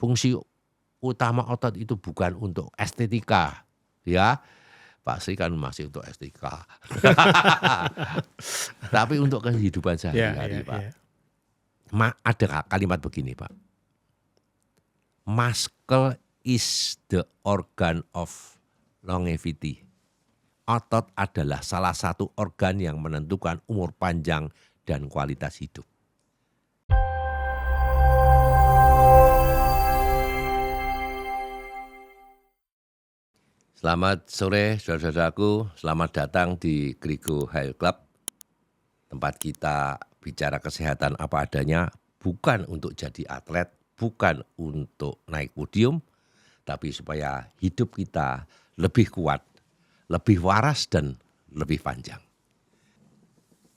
fungsi utama otot itu bukan untuk estetika, ya. Pak Sri kan masih untuk estetika. Tapi untuk kehidupan sehari-hari, Pak. Ada kalimat begini, Pak. Muscle is the organ of longevity. Otot adalah salah satu organ yang menentukan umur panjang dan kualitas hidup. Selamat sore saudara-saudaraku, selamat datang di Grigo Health Club. Tempat kita bicara kesehatan apa adanya, bukan untuk jadi atlet, bukan untuk naik podium, tapi supaya hidup kita lebih kuat, lebih waras dan lebih panjang.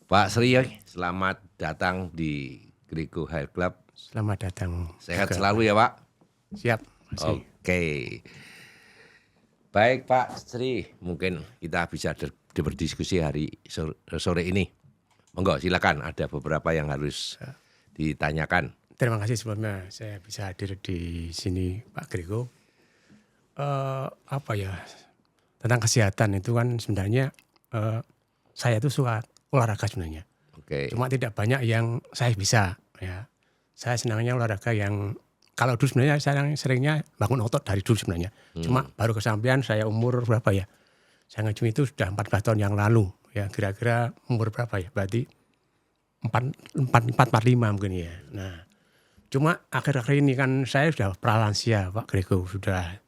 Pak Sri, selamat datang di Grigo Health Club. Selamat datang. Sehat selalu ya Pak? Siap. Oke. Baik Pak Sri, mungkin kita bisa berdiskusi hari sore ini. Monggo silakan, ada beberapa yang harus ditanyakan. Terima kasih sebelumnya saya bisa hadir di sini Pak Grigo. Tentang kesehatan itu kan sebenarnya saya itu suka olahraga sebenarnya. Oke. Cuma tidak banyak yang saya bisa. Ya. Saya senangnya olahraga yang kalau dulu sebenarnya saya seringnya bangun otot dari dulu sebenarnya. Cuma baru kesampaian saya umur berapa ya? Saya nge-gym itu sudah 14 tahun yang lalu. Ya kira-kira umur berapa ya? Berarti 45 mungkin ya. Nah, cuma akhir-akhir ini kan saya sudah pralansia Pak Grigo. Sudah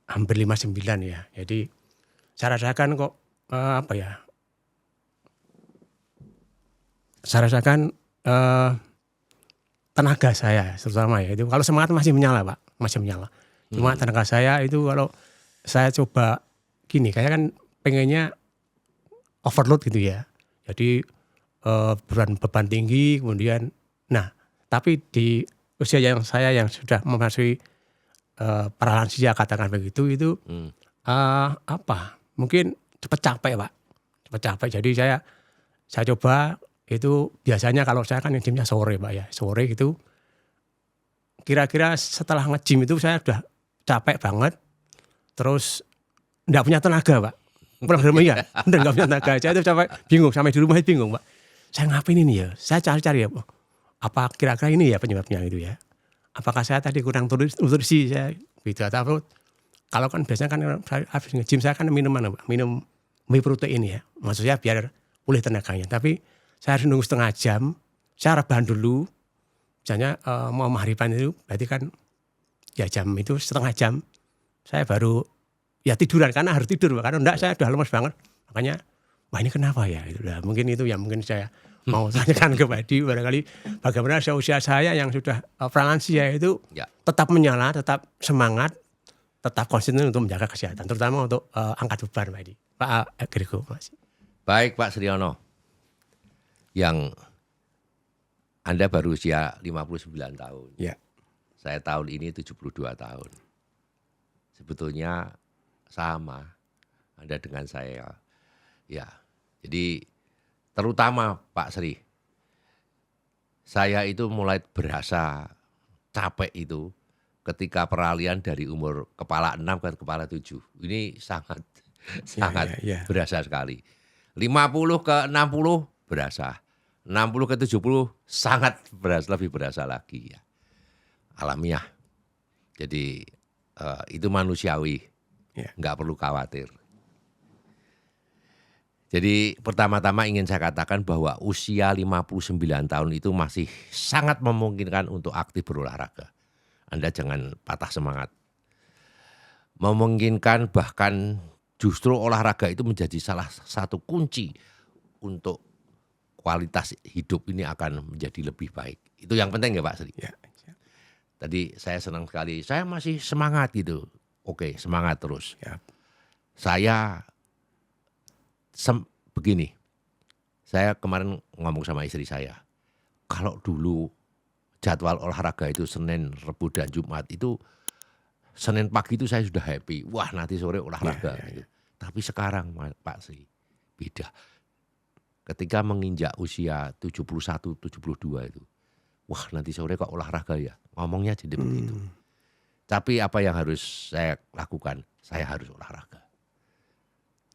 hampir 59 ya. Jadi saya rasakan kok saya rasakan tenaga saya terutama ya itu kalau semangat masih menyala Pak, masih menyala. Cuma tenaga saya itu kalau saya coba gini, kayak kan pengennya overload gitu ya. Jadi beban tinggi kemudian, nah tapi di usia yang saya yang sudah memasuki pralansia katakan begitu itu mungkin cepat capek Pak, cepat capek. Jadi saya coba. Itu biasanya kalau saya kan nge-gymnya sore Pak ya. Sore itu kira-kira setelah nge-gym itu saya udah capek banget. Terus enggak punya tenaga Pak. Pulang ke rumah ya, enggak punya tenaga. Saya itu capek, bingung. Sampai di rumah itu bingung Pak. Saya ngapain ini ya? Saya cari-cari ya. Apa kira-kira ini ya penyebabnya itu ya? Apakah saya tadi kurang nutrisi saya gitu. Atau kalau kan biasanya kan habis nge-gym saya kan minum whey protein ya. Maksudnya biar pulih tenaganya. Tapi saya harus nunggu setengah jam, saya rebahan dulu. Misalnya mau maghriban itu berarti kan ya jam itu setengah jam. Saya baru ya tiduran karena harus tidur. Karena enggak saya udah lemes banget. Makanya wah ini kenapa ya? Itulah, mungkin itu yang mungkin saya mau tanyakan ke Pak Edi. Barangkali bagaimana usia saya yang sudah pralansia itu tetap menyala, tetap semangat, tetap konsisten untuk menjaga kesehatan. Terutama untuk angkat beban Pak Edi. Pak Grigo masih. Baik Pak Sriono. Yang Anda baru usia 59 tahun. Ya. Saya tahun ini 72 tahun. Sebetulnya sama Anda dengan saya. Ya. Jadi terutama Pak Sri, saya itu mulai berasa capek itu ketika peralihan dari umur kepala 6 ke kepala 7. Ini sangat berasa sekali. 50 ke 60 berasa. 60 ke 70 sangat berasa, lebih berasa lagi ya. Alamiah. Jadi itu manusiawi. Nggak perlu khawatir. Jadi pertama-tama ingin saya katakan bahwa usia 59 tahun itu masih sangat memungkinkan untuk aktif berolahraga. Anda jangan patah semangat. Memungkinkan bahkan justru olahraga itu menjadi salah satu kunci untuk kualitas hidup ini akan menjadi lebih baik. Itu yang penting ya Pak Sri. Ya. Tadi saya senang sekali, saya masih semangat gitu. Oke, semangat terus. Ya. Saya begini, saya kemarin ngomong sama istri saya, kalau dulu jadwal olahraga itu Senin, Rabu, dan Jumat itu, Senin pagi itu saya sudah happy. Wah nanti sore olahraga. Gitu. Tapi sekarang Pak Sri, beda. Ketika menginjak usia 71, 72 itu, wah nanti sore kok olahraga ya. Ngomongnya jadi begitu. Tapi apa yang harus saya lakukan? Saya harus olahraga.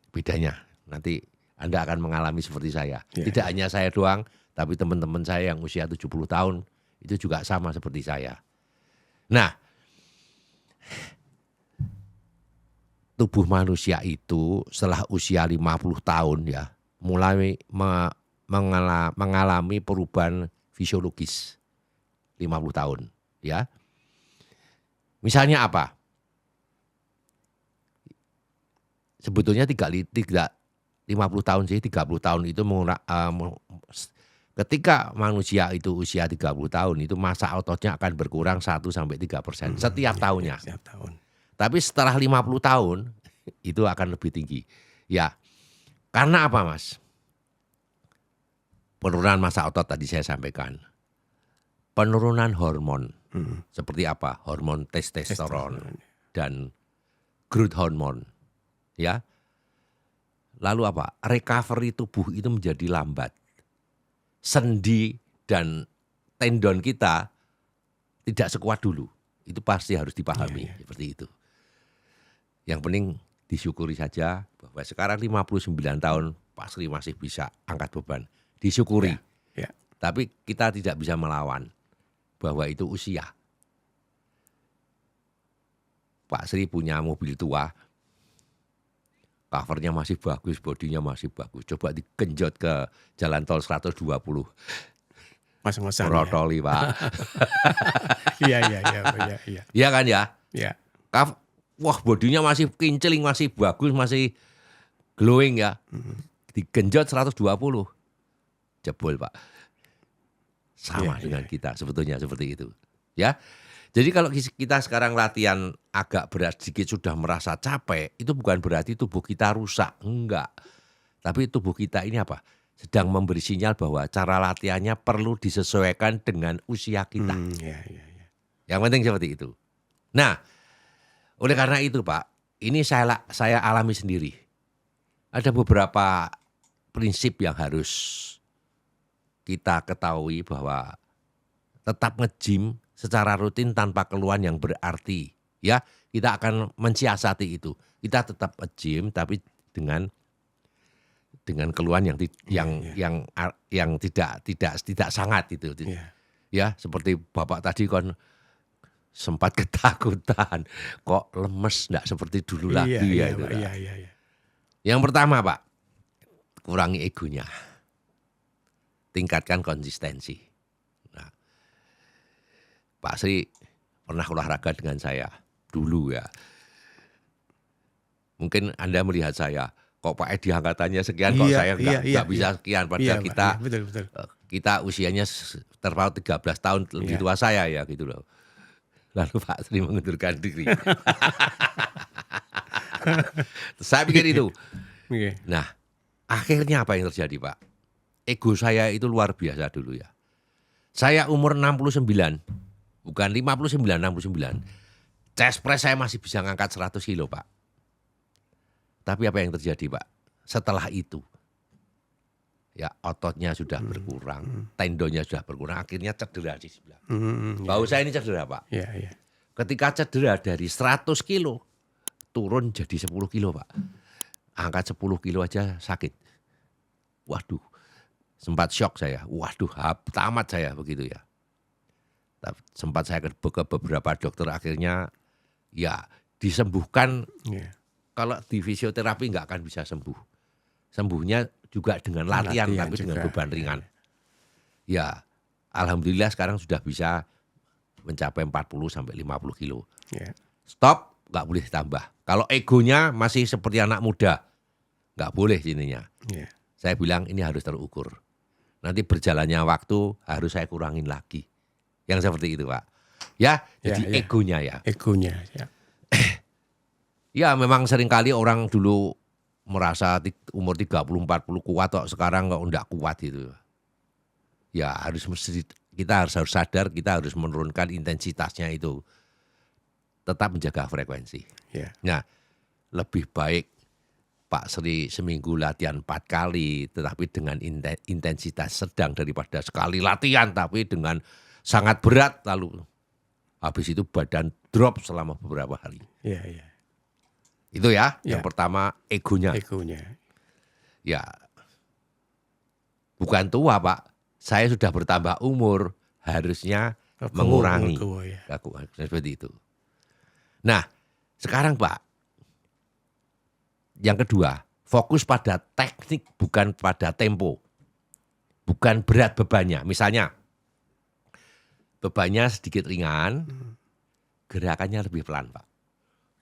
Bedanya nanti Anda akan mengalami seperti saya. Tidak hanya saya doang, tapi teman-teman saya yang usia 70 tahun itu juga sama seperti saya. Nah, tubuh manusia itu setelah usia 50 tahun ya, mulai mengalami perubahan fisiologis 50 tahun ya. Misalnya apa? Sebetulnya 50 tahun sih, 30 tahun itu ketika manusia itu usia 30 tahun itu massa ototnya akan berkurang 1-3% setiap tahunnya. Setiap tahun. Tapi setelah 50 tahun itu akan lebih tinggi. Ya, karena apa Mas? Penurunan massa otot tadi saya sampaikan. Penurunan hormon. Seperti apa? Hormon testosteron dan growth hormone. Ya. Lalu apa? Recovery tubuh itu menjadi lambat. Sendi dan tendon kita tidak sekuat dulu. Itu pasti harus dipahami seperti itu. Yang penting disyukuri saja bahwa sekarang 59 tahun Pak Sri masih bisa angkat beban. Disyukuri. Tapi kita tidak bisa melawan bahwa itu usia. Pak Sri punya mobil tua, covernya masih bagus, bodinya masih bagus. Coba digenjot ke jalan tol 120. Mas-masan merotoli Pak. Iya. Iya kan ya? Iya. Wah bodinya masih kincling, masih bagus, masih glowing ya. Digenjot 120. Jebol Pak. Sama dengan kita sebetulnya seperti itu. Ya. Jadi kalau kita sekarang latihan agak berat sedikit sudah merasa capek, itu bukan berarti tubuh kita rusak, enggak. Tapi tubuh kita ini apa? Sedang memberi sinyal bahwa cara latihannya perlu disesuaikan dengan usia kita. Yang penting seperti itu. Nah, oleh karena itu Pak, ini saya alami sendiri. Ada beberapa prinsip yang harus kita ketahui bahwa tetap nge-gym secara rutin tanpa keluhan yang berarti. Ya, kita akan mensiasati itu. Kita tetap nge-gym tapi dengan keluhan yang tidak sangat itu. Ya, seperti Bapak tadi kan sempat ketakutan, kok lemes enggak seperti dulu lagi ya. Iya. Yang pertama, Pak, kurangi egonya. Tingkatkan konsistensi. Nah, Pak Sri pernah olahraga dengan saya dulu ya. Mungkin Anda melihat saya, kok Pak Edi angkatannya sekian, kok saya enggak bisa sekian. Padahal kita usianya terpaut 13 tahun lebih tua saya ya gitu loh. Lalu Pak Sri mengundurkan diri. Saya pikir itu. Nah, akhirnya apa yang terjadi Pak? Ego saya itu luar biasa dulu ya. Saya umur 69, bukan 59, 69. Chest press saya masih bisa ngangkat 100 kilo Pak. Tapi apa yang terjadi Pak? Setelah itu, ya ototnya sudah berkurang, tendonnya sudah berkurang, akhirnya cedera di sebelah. Bau saya ini cedera Pak. Ketika cedera dari 100 kilo, turun jadi 10 kilo Pak. Angkat 10 kilo aja sakit. Waduh, sempat shock saya. Waduh, tamat saya begitu ya. Sempat saya ke beberapa dokter, akhirnya ya disembuhkan. Kalau di fisioterapi nggak akan bisa sembuh. Sembuhnya juga dengan latihan tapi juga dengan beban ringan. Ya, alhamdulillah sekarang sudah bisa mencapai 40-50 kilo. Stop, nggak boleh tambah. Kalau egonya masih seperti anak muda, nggak boleh sininya. Saya bilang ini harus terukur. Nanti berjalannya waktu harus saya kurangin lagi. Yang seperti itu Pak. Ya, jadi egonya ya. Egonya ya. Ya memang seringkali orang dulu merasa umur 30-40 kuat kok, sekarang kok enggak kuat itu. Ya kita harus sadar, kita harus menurunkan intensitasnya itu. Tetap menjaga frekuensi. Nah, lebih baik Pak Sri seminggu latihan 4 kali, tetapi dengan intensitas sedang daripada sekali latihan tapi dengan sangat berat, lalu habis itu badan drop selama beberapa hari. Iya, iya. Itu ya, Ya. yang pertama egonya. Egonya. Ya, bukan tua Pak, saya sudah bertambah umur, harusnya mengurangi. Ya. Seperti itu. Nah, sekarang Pak, yang kedua, fokus pada teknik bukan pada tempo. Bukan berat bebannya. Misalnya, bebannya sedikit ringan, gerakannya lebih pelan Pak.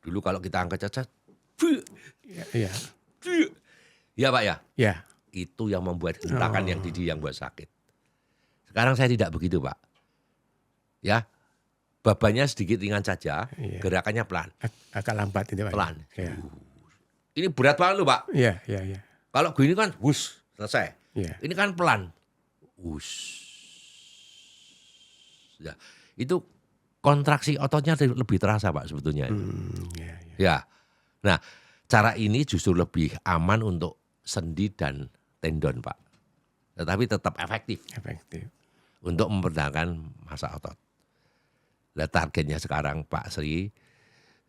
Dulu kalau kita angkat cacat, Iya. ya Pak ya, Ya. itu yang membuat hentakan yang didi yang buat sakit. Sekarang saya tidak begitu Pak. Ya, bebannya sedikit ringan saja, Iya. gerakannya pelan. Agak lambat itu Pak. Pelan. Ya. Ini berat banget loh Pak. Iya, iya, iya. Kalau gini kan, wush, selesai. Iya. Ini kan pelan. Wush. Ya, itu kontraksi ototnya lebih terasa Pak sebetulnya. Iya, iya. Ya. Nah, cara ini justru lebih aman untuk sendi dan tendon Pak. Tetapi tetap efektif Efektif. untuk mempertahankan massa otot. Nah, targetnya sekarang Pak Sri,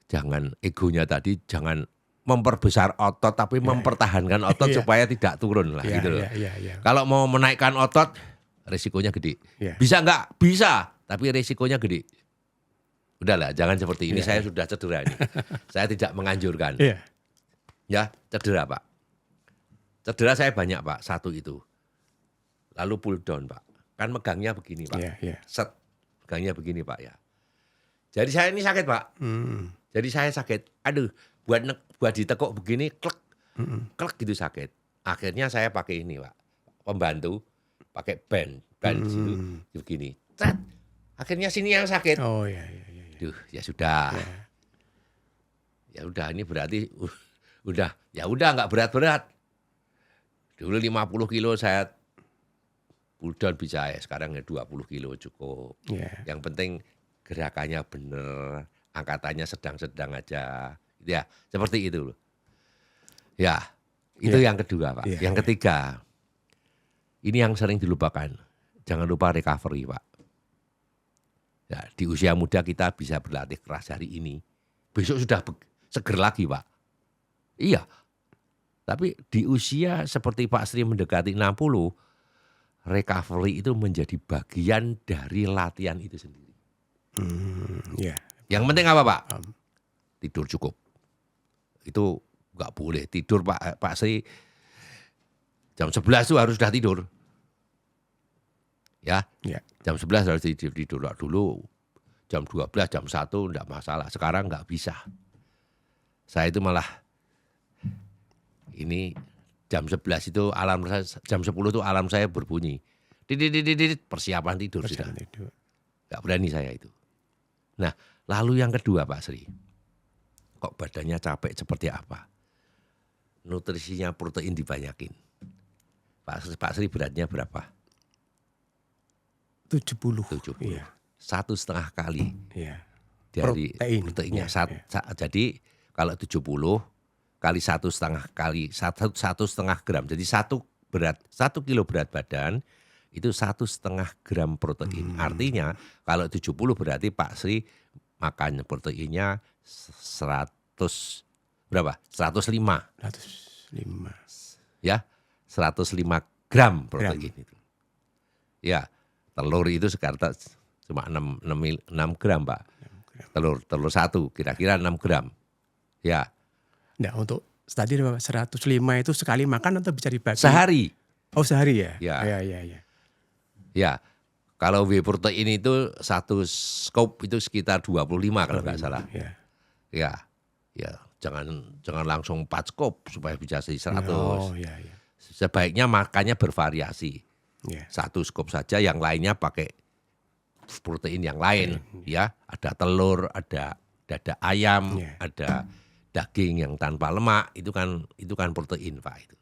jangan egonya tadi, jangan memperbesar otot tapi mempertahankan otot Iya. supaya tidak turun lah Iya, gitu loh. iya, iya, iya. Kalau mau menaikkan otot, risikonya gede. Iya. Bisa enggak? Bisa, tapi risikonya gede. Udahlah, jangan seperti ini. Iya. Saya sudah cedera ini. Saya tidak menganjurkan. Iya. Ya, cedera Pak. Cedera saya banyak Pak, satu itu. Lalu pull down Pak. Kan megangnya begini Pak. Iya, iya. Set, megangnya begini Pak ya. Jadi saya ini sakit Pak. Jadi saya sakit. Aduh, buat ditekuk begini, klek, klek gitu sakit. Akhirnya saya pakai ini Pak, pembantu, pakai band situ, begini. Set. Akhirnya sini yang sakit. Oh, iya, iya, iya. Duh, ya sudah. Ya. Ya udah, ini berarti udah, ya udah nggak berat-berat. Dulu 50 kilo saya pull down bisa ya, sekarang ya 20 kilo cukup. Iya. Yang penting gerakannya bener, angkatannya sedang-sedang aja. Ya, seperti itu loh. Ya, itu yang kedua Pak. Iya, Yang ketiga, ini yang sering dilupakan. Jangan lupa recovery Pak. Ya, di usia muda kita bisa berlatih keras hari ini. Besok sudah seger lagi Pak. Iya. Tapi di usia seperti Pak Sri mendekati 60, recovery itu menjadi bagian dari latihan itu sendiri. Iya. Yang penting apa Pak? Tidur cukup. Itu nggak boleh tidur Pak Sri. Jam 11 itu harus sudah tidur. Ya, Iya. jam 11 harus tidur. Dulu jam 12, jam 1 enggak masalah. Sekarang nggak bisa. Saya itu malah ini jam 11 itu alarm saya, jam 10 itu alarm saya berbunyi. Didit, persiapan tidur sudah. Persiapan tidur. Nggak berani saya itu. Nah, lalu yang kedua Pak Sri. Kok badannya capek seperti apa? Nutrisinya protein dibanyakin. Pak Sri beratnya berapa? 70. 70. Iya. 1,5 kali Iya. dari Protein. proteinnya. Iya, Jadi kalau 70 kali 1,5 kali 1,5 gram. Jadi 1 kilo berat badan itu 1,5 gram protein. Artinya kalau 70 berarti Pak Sri makan proteinnya 100 berapa? 105 105. ya. 105 gram protein itu. Ya, telur itu sekarang cuma 6 gram Pak. Telur satu kira-kira 6 gram. Ya, Nah, untuk tadi 105 itu sekali makan atau bisa dibagi? sehari. Oh, sehari ya? Ya. Iya, iya, iya. Ya, kalau whey protein itu satu scoop itu sekitar 25 kalau nggak salah. Iya. Ya, jangan langsung 4 scoop supaya bisa jadi 100. Oh, iya, iya. Sebaiknya makannya bervariasi. Iya. 1 scoop saja, yang lainnya pakai protein yang lain. Ya, ada telur, ada dada ayam, Iya. ada daging yang tanpa lemak, itu kan protein Pak itu.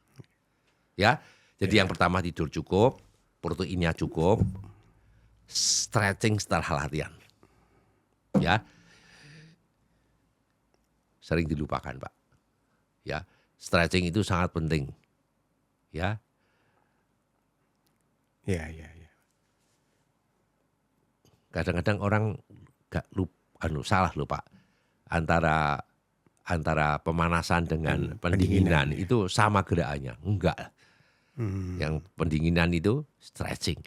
Ya, jadi yang pertama tidur cukup, proteinnya cukup, stretching setelah latihan. Ya, sering dilupakan Pak. Ya, stretching itu sangat penting. Ya, Iya, iya, iya. kadang-kadang orang gak salah lupa antara pemanasan dengan pendinginan ya. itu sama gerakannya. Enggak. Yang pendinginan itu stretching.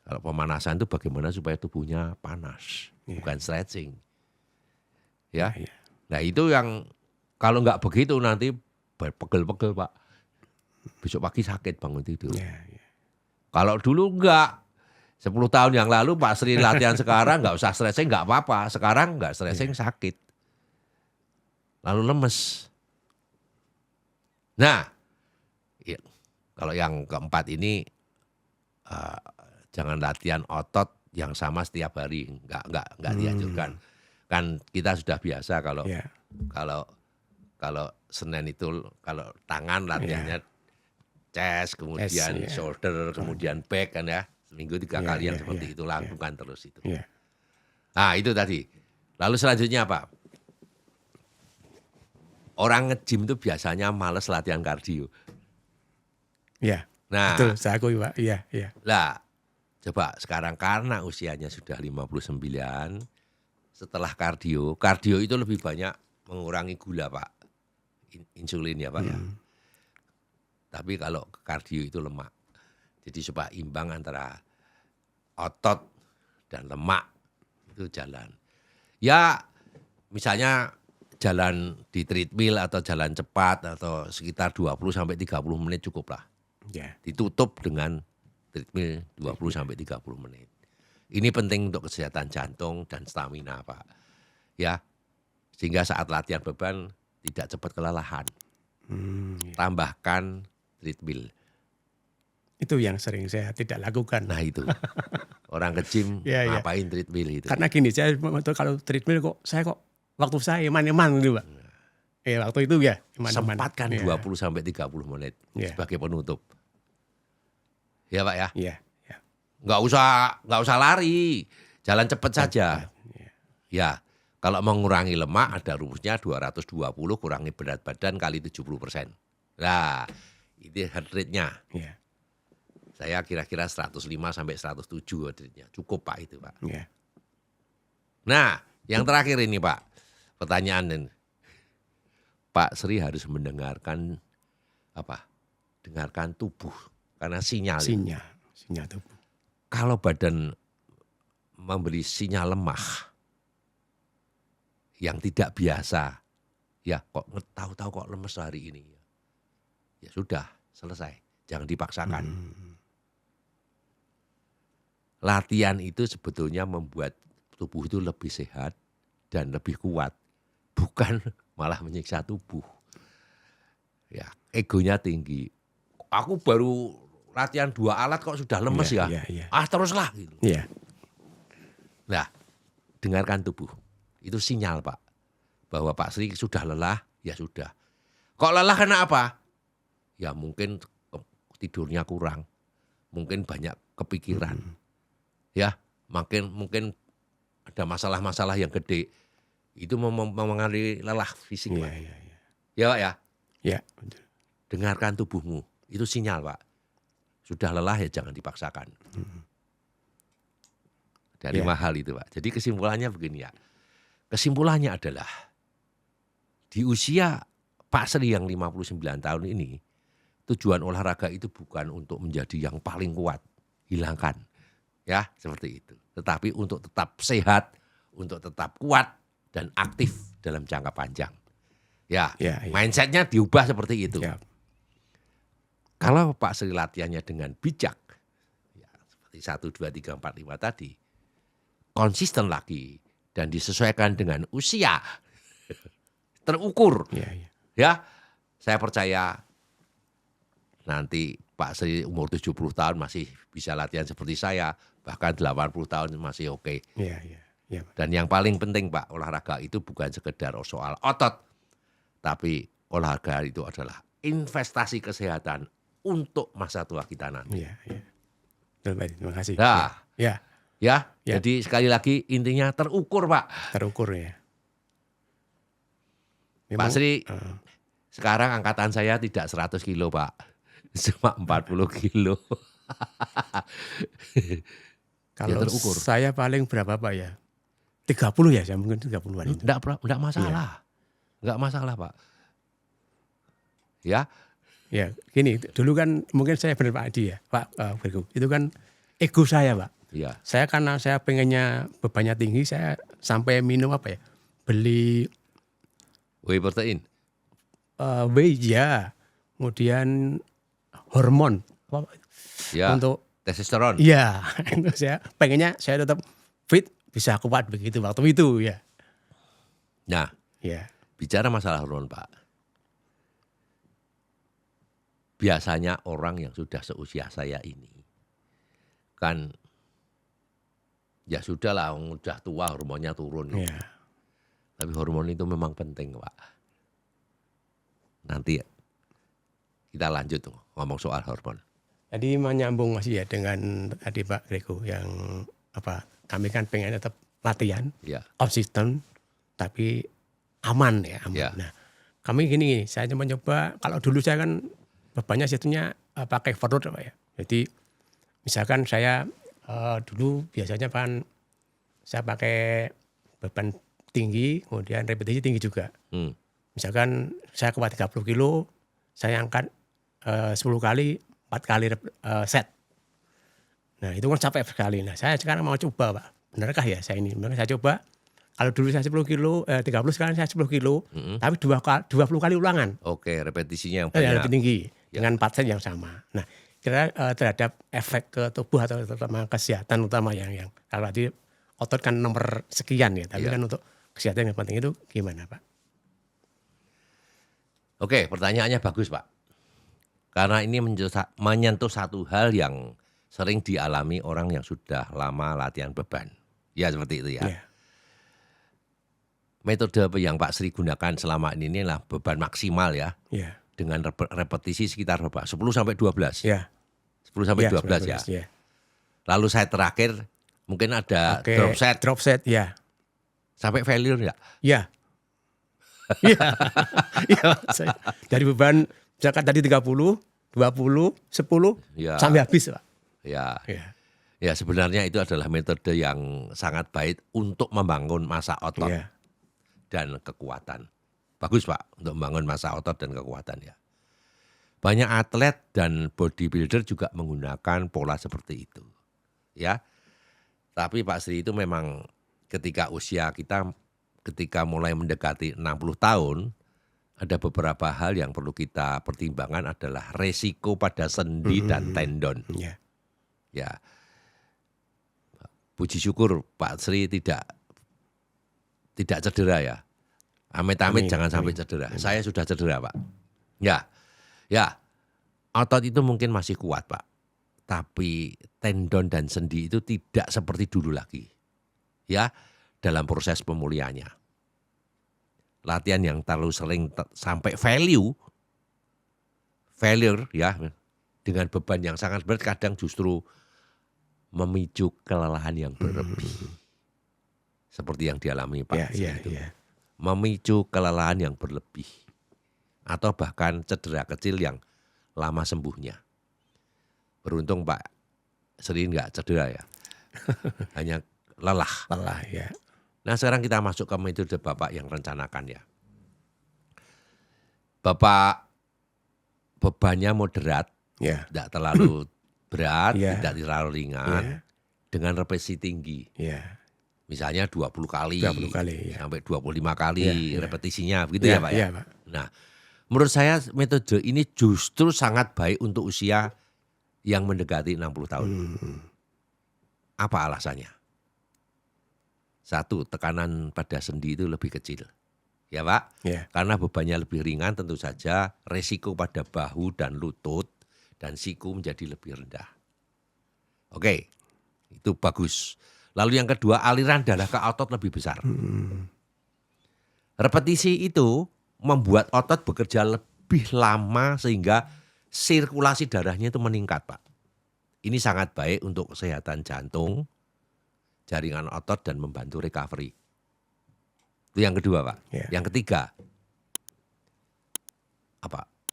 Kalau pemanasan itu bagaimana supaya tubuhnya panas, bukan stretching. Ya. Nah itu yang kalau nggak begitu nanti pegel-pegel Pak. Besok pagi sakit bangun tidur. Kalau dulu enggak. 10 tahun yang lalu Pak Sri latihan sekarang nggak usah stretching nggak apa-apa. Sekarang nggak stretching sakit. Lalu lemes. Nah, ya, kalau yang keempat ini jangan latihan otot yang sama setiap hari, nggak dianjurkan. Kan kita sudah biasa kalau Senin itu kalau tangan latihannya chest, kemudian shoulder, kemudian back kan ya. Seminggu 3 kali yang seperti itu lakukan terus itu. Nah itu tadi. Lalu selanjutnya apa? Orang nge-gym itu biasanya males latihan kardio. Iya, Nah, betul, saya akui Pak. Iya. Lah, coba sekarang karena usianya sudah 59, setelah kardio itu lebih banyak mengurangi gula Pak. Insulin ya Pak ya. Tapi kalau kardio itu lemak. Jadi supaya imbang antara otot dan lemak itu jalan. Ya misalnya jalan di treadmill atau jalan cepat atau sekitar 20-30 menit cukup lah. Ditutup dengan treadmill 20-30 menit. Ini penting untuk kesehatan jantung dan stamina Pak. Ya, sehingga saat latihan beban tidak cepat kelelahan. Tambahkan treadmill. Itu yang sering saya tidak lakukan. Nah itu, orang ke-gym ngapain treadmill itu. Karena gini, saya kalau treadmill waktu saya eman-eman gitu Pak. Waktu itu ya eman-eman. Sempatkan 20-30 menit sebagai penutup. Ya Pak ya? Iya. Nggak usah lari, jalan cepat saja. Ya, kalau mengurangi lemak ada rumusnya 220 kurangi berat badan kali 70%. Nah, itu heart rate-nya. Saya kira-kira 105 sampai 107 heart rate-nya. Cukup Pak itu Pak. Nah, yang terakhir ini Pak, pertanyaan Pak Sri harus mendengarkan dengarkan tubuh karena sinyal tubuh. Kalau badan memberi sinyal lemah yang tidak biasa, ya kok tahu-tahu kok lemes hari ini, ya sudah selesai, jangan dipaksakan. Latihan itu sebetulnya membuat tubuh itu lebih sehat dan lebih kuat, bukan malah menyiksa tubuh. Ya, egonya tinggi. Aku baru latihan 2 alat kok sudah lemes ya. Teruslah gitu. Nah, dengarkan tubuh. Itu sinyal Pak. Bahwa Pak Sri sudah lelah, ya sudah. Kok lelah karena apa? Ya mungkin tidurnya kurang. Mungkin banyak kepikiran. Ya, mungkin ada masalah-masalah yang gede. Itu mempengaruhi lelah fisik Pak. Ya Pak ya? Ya, betul. Dengarkan tubuhmu. Itu sinyal Pak. Sudah lelah ya jangan dipaksakan. Dari mahal itu Pak. Jadi kesimpulannya begini ya. Kesimpulannya adalah di usia Pak Sri yang 59 tahun ini, tujuan olahraga itu bukan untuk menjadi yang paling kuat. Hilangkan. Ya seperti itu. Tetapi untuk tetap sehat, untuk tetap kuat dan aktif dalam jangka panjang. Ya, mindsetnya diubah seperti itu. Kalau Pak Sri latihannya dengan bijak, ya, seperti 1, 2, 3, 4, 5 tadi, konsisten lagi dan disesuaikan dengan usia, terukur. Ya, saya percaya nanti Pak Sri umur 70 tahun masih bisa latihan seperti saya, bahkan 80 tahun masih oke. Dan yang paling penting Pak, olahraga itu bukan sekedar soal otot, tapi olahraga itu adalah investasi kesehatan untuk masa tua kita nanti. Terima kasih. Nah, jadi sekali lagi intinya terukur Pak. Terukur ya. Pak Sri, sekarang angkatan saya tidak 100 kilo Pak, cuma 40 kilo. Kalau terukur. saya paling berapa Pak ya? 30 ya, saya mungkin 30-an itu. Enggak masalah. Enggak masalah, Pak. Ya, Ya, gini, dulu kan mungkin saya benar Pak Adi ya, Pak Virgo. Itu kan ego saya Pak. ya. Saya karena saya pengennya bebannya tinggi, saya sampai minum apa ya? Beli Whey protein. whey ya, kemudian hormon Ya. untuk Testosteron. iya, itu saya pengennya saya tetap fit, bisa kuat begitu waktu itu ya. Nah, Ya, bicara masalah hormon, Pak. Biasanya orang yang sudah seusia saya ini kan ya sudahlah, udah tua hormonnya turun. ya. Tapi hormon itu memang penting, Pak. Nanti kita lanjut ngomong soal hormon. Jadi menyambung masih ya dengan tadi Pak Grego yang apa? Kami kan pengen tetap latihan Ya, konsisten tapi aman ya, aman. Ya. Nah, kami gini, saya cuma coba kalau dulu saya kan bebannya situnya pakai overload Pak ya. Jadi misalkan saya dulu biasanya kan saya pakai beban tinggi, kemudian repetisi tinggi juga. Hmm. Misalkan saya kuat 30 kilo, saya angkat 10 kali, 4 kali set. Nah itu kan capek sekali. Nah saya sekarang mau coba Pak, benarkah ya saya ini? Saya coba, kalau dulu saya 10 kilo, 30 sekarang saya 10 kilo, tapi 20 kali ulangan. Oke, repetisinya yang Yang banyak. lebih tinggi, dengan 4 set yang sama. Nah kira terhadap efek ke tubuh atau terutama kesehatan utama yang kalau tadi otot kan nomor sekian ya, tapi Ya. kan untuk kesehatan yang penting itu gimana Pak? Oke, pertanyaannya bagus, Pak. Karena ini menyentuh satu hal yang sering dialami orang yang sudah lama latihan beban. Ya, seperti itu ya. Ya. Metode yang Pak Sri gunakan selama ini adalah beban maksimal ya. Ya. Dengan repetisi sekitar berapa? 10 sampai 12. Ya. 10 sampai Ya, 12 ya. ya. Lalu saya terakhir mungkin ada Oke, drop set drop set ya. sampai failure enggak? Ya. Iya. Iya, dari beban misalkan tadi 30, 20, 10 Ya. sampai habis, Pak. Ya. Ya. Ya, sebenarnya itu adalah metode yang sangat baik untuk membangun massa otot Iya. dan kekuatan. Bagus, Pak, untuk membangun massa otot dan kekuatan ya. Banyak atlet dan bodybuilder juga menggunakan pola seperti itu. Ya. Tapi Pak Sri itu memang ketika usia kita ketika mulai mendekati 60 tahun, ada beberapa hal yang perlu kita pertimbangkan adalah resiko pada sendi dan tendon. Ya. Ya, puji syukur Pak Sri tidak cedera ya. Amit-amit Amin, jangan sampai amin, cedera. Saya sudah cedera, Pak. Ya, otot itu mungkin masih kuat, Pak. Tapi tendon dan sendi itu tidak seperti dulu lagi. Ya, dalam proses pemulihannya. Latihan yang terlalu sering sampai failure ya, dengan beban yang sangat berat kadang justru memicu kelelahan yang berlebih. Seperti yang dialami Pak Ya, Sri ya, itu. ya. Memicu kelelahan yang berlebih. Atau bahkan cedera kecil yang lama sembuhnya. Beruntung Pak Sri enggak cedera ya. Hanya lelah. Lelah ya. Nah sekarang kita masuk ke metode Bapak yang rencanakan ya. Bapak bebannya moderat, Ya. tidak terlalu berat, Ya. tidak terlalu ringan, Ya. dengan repetisi tinggi. Ya. Misalnya 20 kali, 20 kali, ya. sampai 25 kali Ya, ya. repetisinya, begitu ya Pak ya? Iya, Pak. Nah menurut saya metode ini justru sangat baik untuk usia yang mendekati 60 tahun. Apa alasannya? Satu, tekanan pada sendi itu lebih kecil. Ya Pak, Ya. karena bebannya lebih ringan tentu saja resiko pada bahu dan lutut dan siku menjadi lebih rendah. Oke, itu bagus. Lalu yang kedua, aliran darah ke otot lebih besar. Repetisi itu membuat otot bekerja lebih lama sehingga sirkulasi darahnya itu meningkat Pak. Ini sangat baik untuk kesehatan jantung, jaringan otot dan membantu recovery. Itu yang kedua Pak. Ya. Yang ketiga,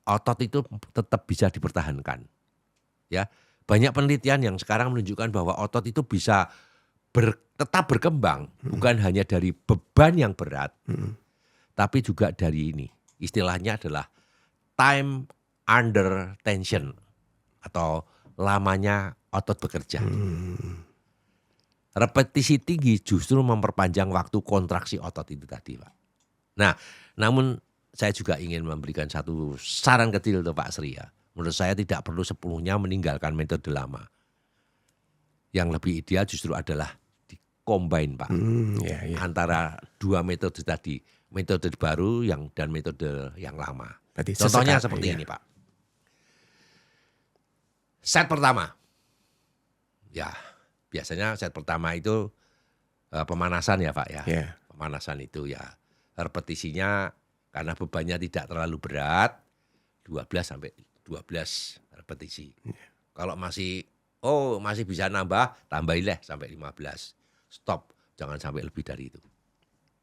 otot itu tetap bisa dipertahankan. Ya, banyak penelitian yang sekarang menunjukkan bahwa otot itu bisa tetap berkembang, bukan hanya dari beban yang berat, tapi juga dari ini. Istilahnya adalah time under tension atau lamanya otot bekerja. Repetisi tinggi justru memperpanjang waktu kontraksi otot itu tadi, Pak. Nah, namun saya juga ingin memberikan satu saran kecil untuk Pak Sri ya. Menurut saya tidak perlu sepenuhnya meninggalkan metode lama. Yang lebih ideal justru adalah di-combine, Pak. Antara dua metode tadi. Metode baru dan metode yang lama. Berarti Contohnya seperti ini, Pak. Set pertama. Ya, biasanya set pertama itu pemanasan ya, Pak ya. Pemanasan itu ya repetisinya karena bebannya tidak terlalu berat 12 sampai 12 repetisi. Kalau masih bisa nambah, tambahinlah sampai 15. Stop, jangan sampai lebih dari itu.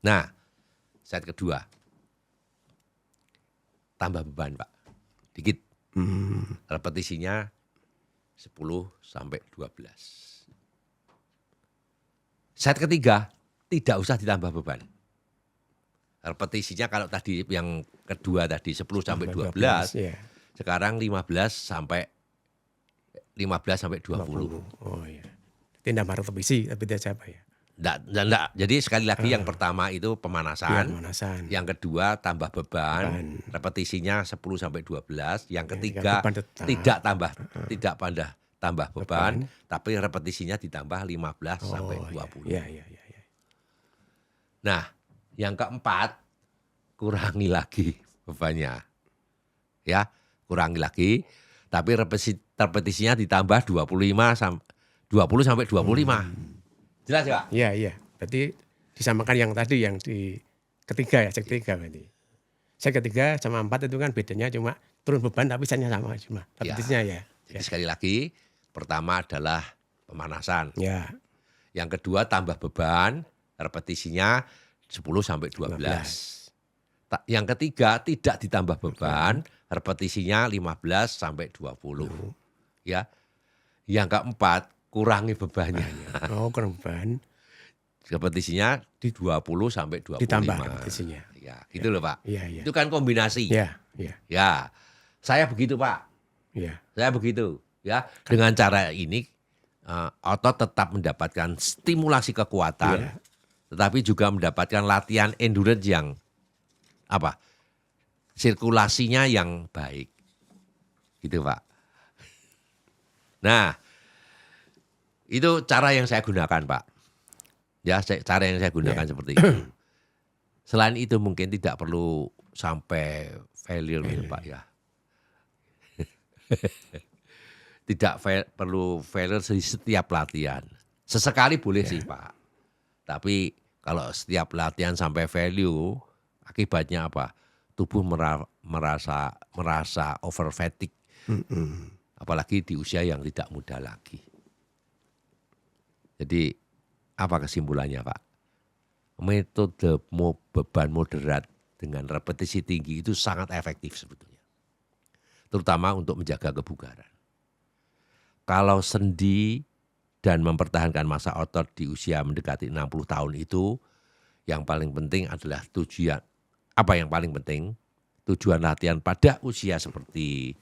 Nah, set kedua. Tambah beban, Pak. Dikit. Repetisinya 10 sampai 12. Set ketiga, tidak usah ditambah beban. Repetisinya kalau tadi yang kedua tadi 10 sampai 12, sekarang 15 sampai 20. Oh iya. Tidak nambah repetisi, tapi tidak siapa ya. Enggak. Jadi sekali lagi yang pertama itu pemanasan. Yang kedua tambah beban. Repetisinya 10 sampai 12. Yang ketiga tidak tambah beban, tapi repetisinya ditambah 15 sampai 20. Nah, yang keempat kurangi lagi bebannya. Ya, kurangi lagi, tapi repetisinya ditambah 20 sampai 25. Jelas ya, Pak? Iya. Berarti disamakan yang tadi yang di ketiga ya, set ketiga berarti. Set ketiga sama 4 itu kan bedanya cuma turun beban tapi setnya sama cuma repetisinya ya. Jadi sekali lagi, pertama adalah pemanasan. Ya. Yang kedua tambah beban, repetisinya 10 sampai 12. Yang ketiga tidak ditambah beban, repetisinya 15 sampai 20. Ya. Yang keempat kurangi bebannya. Kurang beban. Repetisinya di 20 sampai 25. Ditambah repetisinya. Ya, gitu loh, Pak. Iya. Itu kan kombinasi. Iya. Ya. Saya begitu, Pak. Iya. Saya begitu, ya. Dengan cara ini otot tetap mendapatkan stimulasi kekuatan, tetapi juga mendapatkan latihan endurance yang sirkulasinya yang baik. Gitu, Pak. Nah, itu cara yang saya gunakan, Pak. Ya, cara yang saya gunakan seperti itu. Selain itu mungkin tidak perlu sampai failure gitu, Pak ya. Tidak perlu failure di setiap latihan. Sesekali boleh sih, Pak. Tapi kalau setiap latihan sampai value, akibatnya apa? Tubuh merasa over fatigue. Apalagi di usia yang tidak muda lagi. Jadi apa kesimpulannya, Pak? Metode beban moderat dengan repetisi tinggi itu sangat efektif sebetulnya. Terutama untuk menjaga kebugaran. Kalau sendi dan mempertahankan massa otot di usia mendekati 60 tahun itu, yang paling penting adalah tujuan latihan pada usia seperti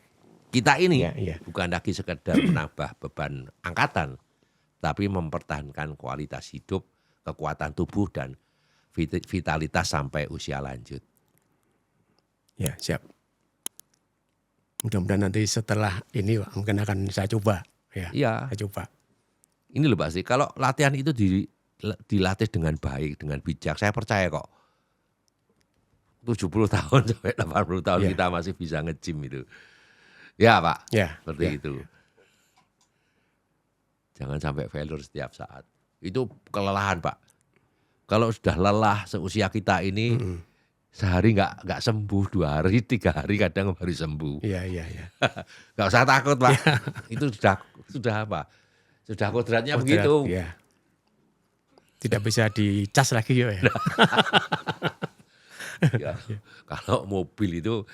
kita ini, bukan lagi sekedar menambah beban angkatan, tapi mempertahankan kualitas hidup, kekuatan tubuh, dan vitalitas sampai usia lanjut. Ya, siap. Mudah-mudahan nanti setelah ini Pak, mungkin akan saya coba. Ya. Saya coba. Ini loh Pak Sri, kalau latihan itu dilatih dengan baik, dengan bijak, saya percaya kok 70 tahun sampai 80 tahun kita masih bisa nge-gym itu. Ya Pak, seperti itu. Jangan sampai failure setiap saat. Itu kelelahan, Pak. Kalau sudah lelah seusia kita ini, sehari nggak sembuh, 2 hari, 3 hari kadang baru sembuh. Iya. Nggak usah takut, Pak. Itu sudah apa? Sudah kodratnya begitu. Ya. Tidak bisa dicas lagi ya. Kalau mobil itu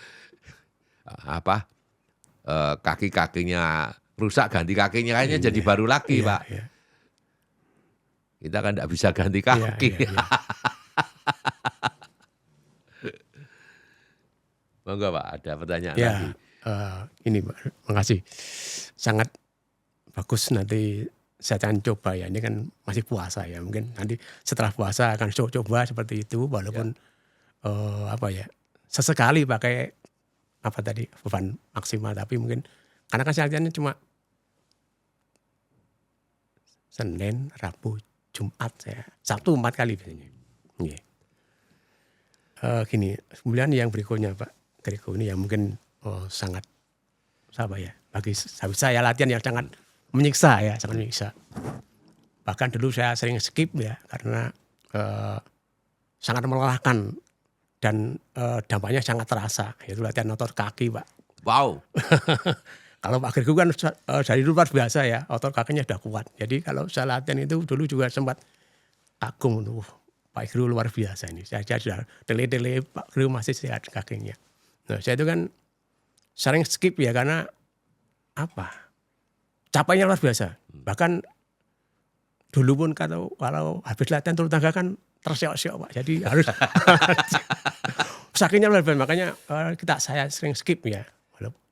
kaki-kakinya rusak ganti kakinya kayaknya jadi baru lagi, Iya, Pak. iya. Kita kan tidak bisa ganti Iya, kaki. iya, iya. Monggo Pak, ada pertanyaan Ya, lagi. ini Pak, makasih. Sangat bagus, nanti saya akan coba ya. Ini kan masih puasa ya. Mungkin nanti setelah puasa akan coba seperti itu. Walaupun apa ya, sesekali pakai apa tadi beban maksimal. Tapi mungkin karena kan saya latihannya cuma Senin, Rabu, Jumat, saya Sabtu 4 kali biasanya. Iya. Gini, kemudian yang berikutnya Pak Grego ini yang mungkin sangat apa ya, bagi saya latihan yang sangat menyiksa ya, sangat menyiksa. Bahkan dulu saya sering skip ya karena sangat melelahkan dan dampaknya sangat terasa, yaitu latihan otot kaki Pak. Wow. Kalau Pak Grego kan dari dulu luar biasa ya, otot kakinya sudah kuat. Jadi kalau saya latihan itu dulu juga sempat kagum, Pak Grego luar biasa ini. Saya sudah tele-tele Pak Grego masih sehat kakinya. Nah saya itu kan sering skip ya karena apa? Capainya luar biasa. Bahkan dulu pun kalau habis latihan turun tangga kan terseok-seok Pak. Jadi harus sakitnya luar biasa. Makanya saya sering skip ya.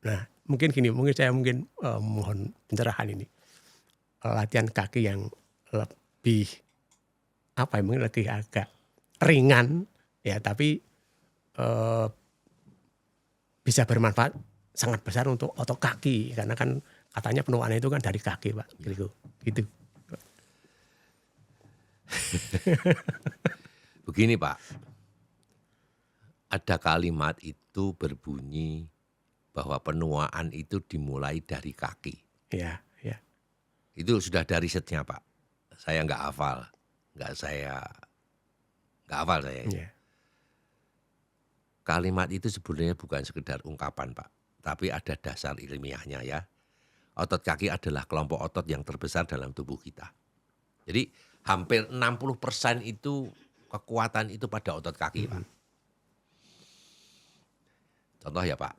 Nah mungkin gini, saya mohon pencerahan ini. Latihan kaki yang lebih apa ya, mungkin lebih agak ringan ya, tapi bisa bermanfaat sangat besar untuk otot kaki, karena kan katanya penuaan itu kan dari kaki Pak. Gitu. Begini Pak, ada kalimat itu berbunyi bahwa penuaan itu dimulai dari kaki. Ya, ya. Itu sudah dari risetnya Pak. Saya nggak hafal, nggak hafal saya. Ya. Kalimat itu sebenarnya bukan sekedar ungkapan Pak, tapi ada dasar ilmiahnya ya. Otot kaki adalah kelompok otot yang terbesar dalam tubuh kita. Jadi hampir 60% itu kekuatan itu pada otot kaki Pak. Contoh ya Pak,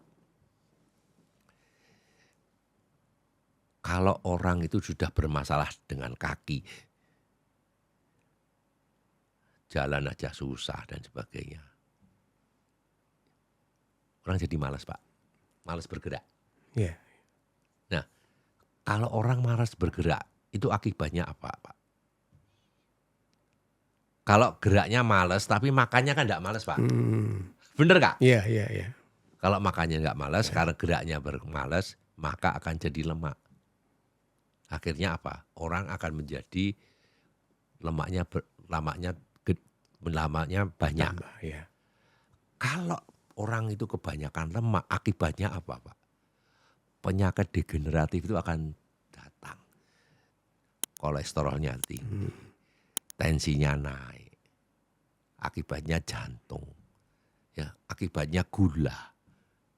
kalau orang itu sudah bermasalah dengan kaki, jalan aja susah dan sebagainya, orang jadi malas Pak, malas bergerak. Ya. Nah, kalau orang malas bergerak, itu akibatnya apa Pak? Kalau geraknya malas, tapi makannya kan enggak malas Pak. Bener nggak? Iya, iya, iya. Kalau makannya enggak malas, karena geraknya bermalas, maka akan jadi lemak. Akhirnya apa? Orang akan menjadi lemaknya banyak. Ya. Kalau orang itu kebanyakan lemak, akibatnya apa Pak? Penyakit degeneratif itu akan datang. Kolesterolnya tinggi, tensinya naik, akibatnya jantung, ya, akibatnya gula,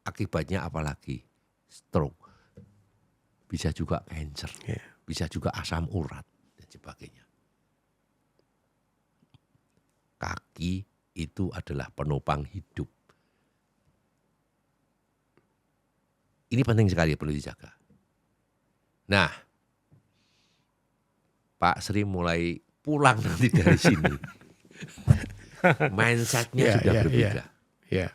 akibatnya apalagi stroke, bisa juga cancer, bisa juga asam urat dan sebagainya. Kaki itu adalah penopang hidup. Ini penting sekali, perlu dijaga. Nah, Pak Sri mulai pulang nanti dari sini. Mindsetnya sudah berbeda. Ya.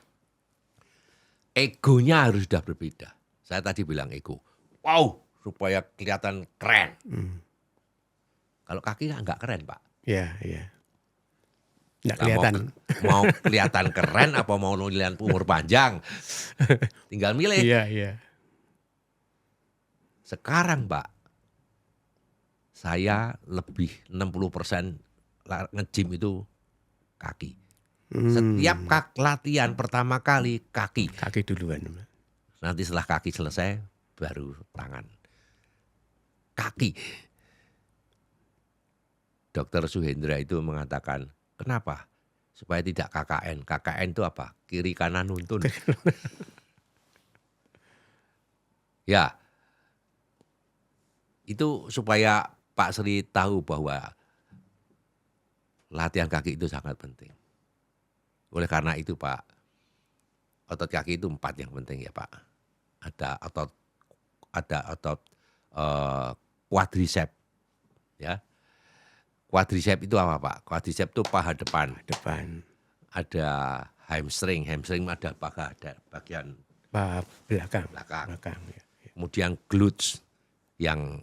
Egonya harus sudah berbeda. Saya tadi bilang ego. Wow, supaya kelihatan keren. Kalau kaki nggak keren Pak. Ya, ya. Nggak kelihatan. Mau kelihatan keren apa mau kelihatan umur panjang. Tinggal milih. Iya, iya. Sekarang Pak, saya lebih 60% nge-gym itu kaki. Setiap latihan pertama kali kaki. Kaki duluan. Nanti setelah kaki selesai baru tangan. Kaki. Dokter Suhendra itu mengatakan, kenapa? Supaya tidak KKN. KKN itu apa? Kiri kanan nuntun. Ya. Itu supaya Pak Sri tahu bahwa latihan kaki itu sangat penting. Oleh karena itu Pak, otot kaki itu 4 yang penting ya Pak. Ada quadricep. Ya. Quadricep itu apa Pak? Quadricep itu paha depan. Depan. Ada hamstring ada bagian Belakang. belakang. Ya. Kemudian glutes yang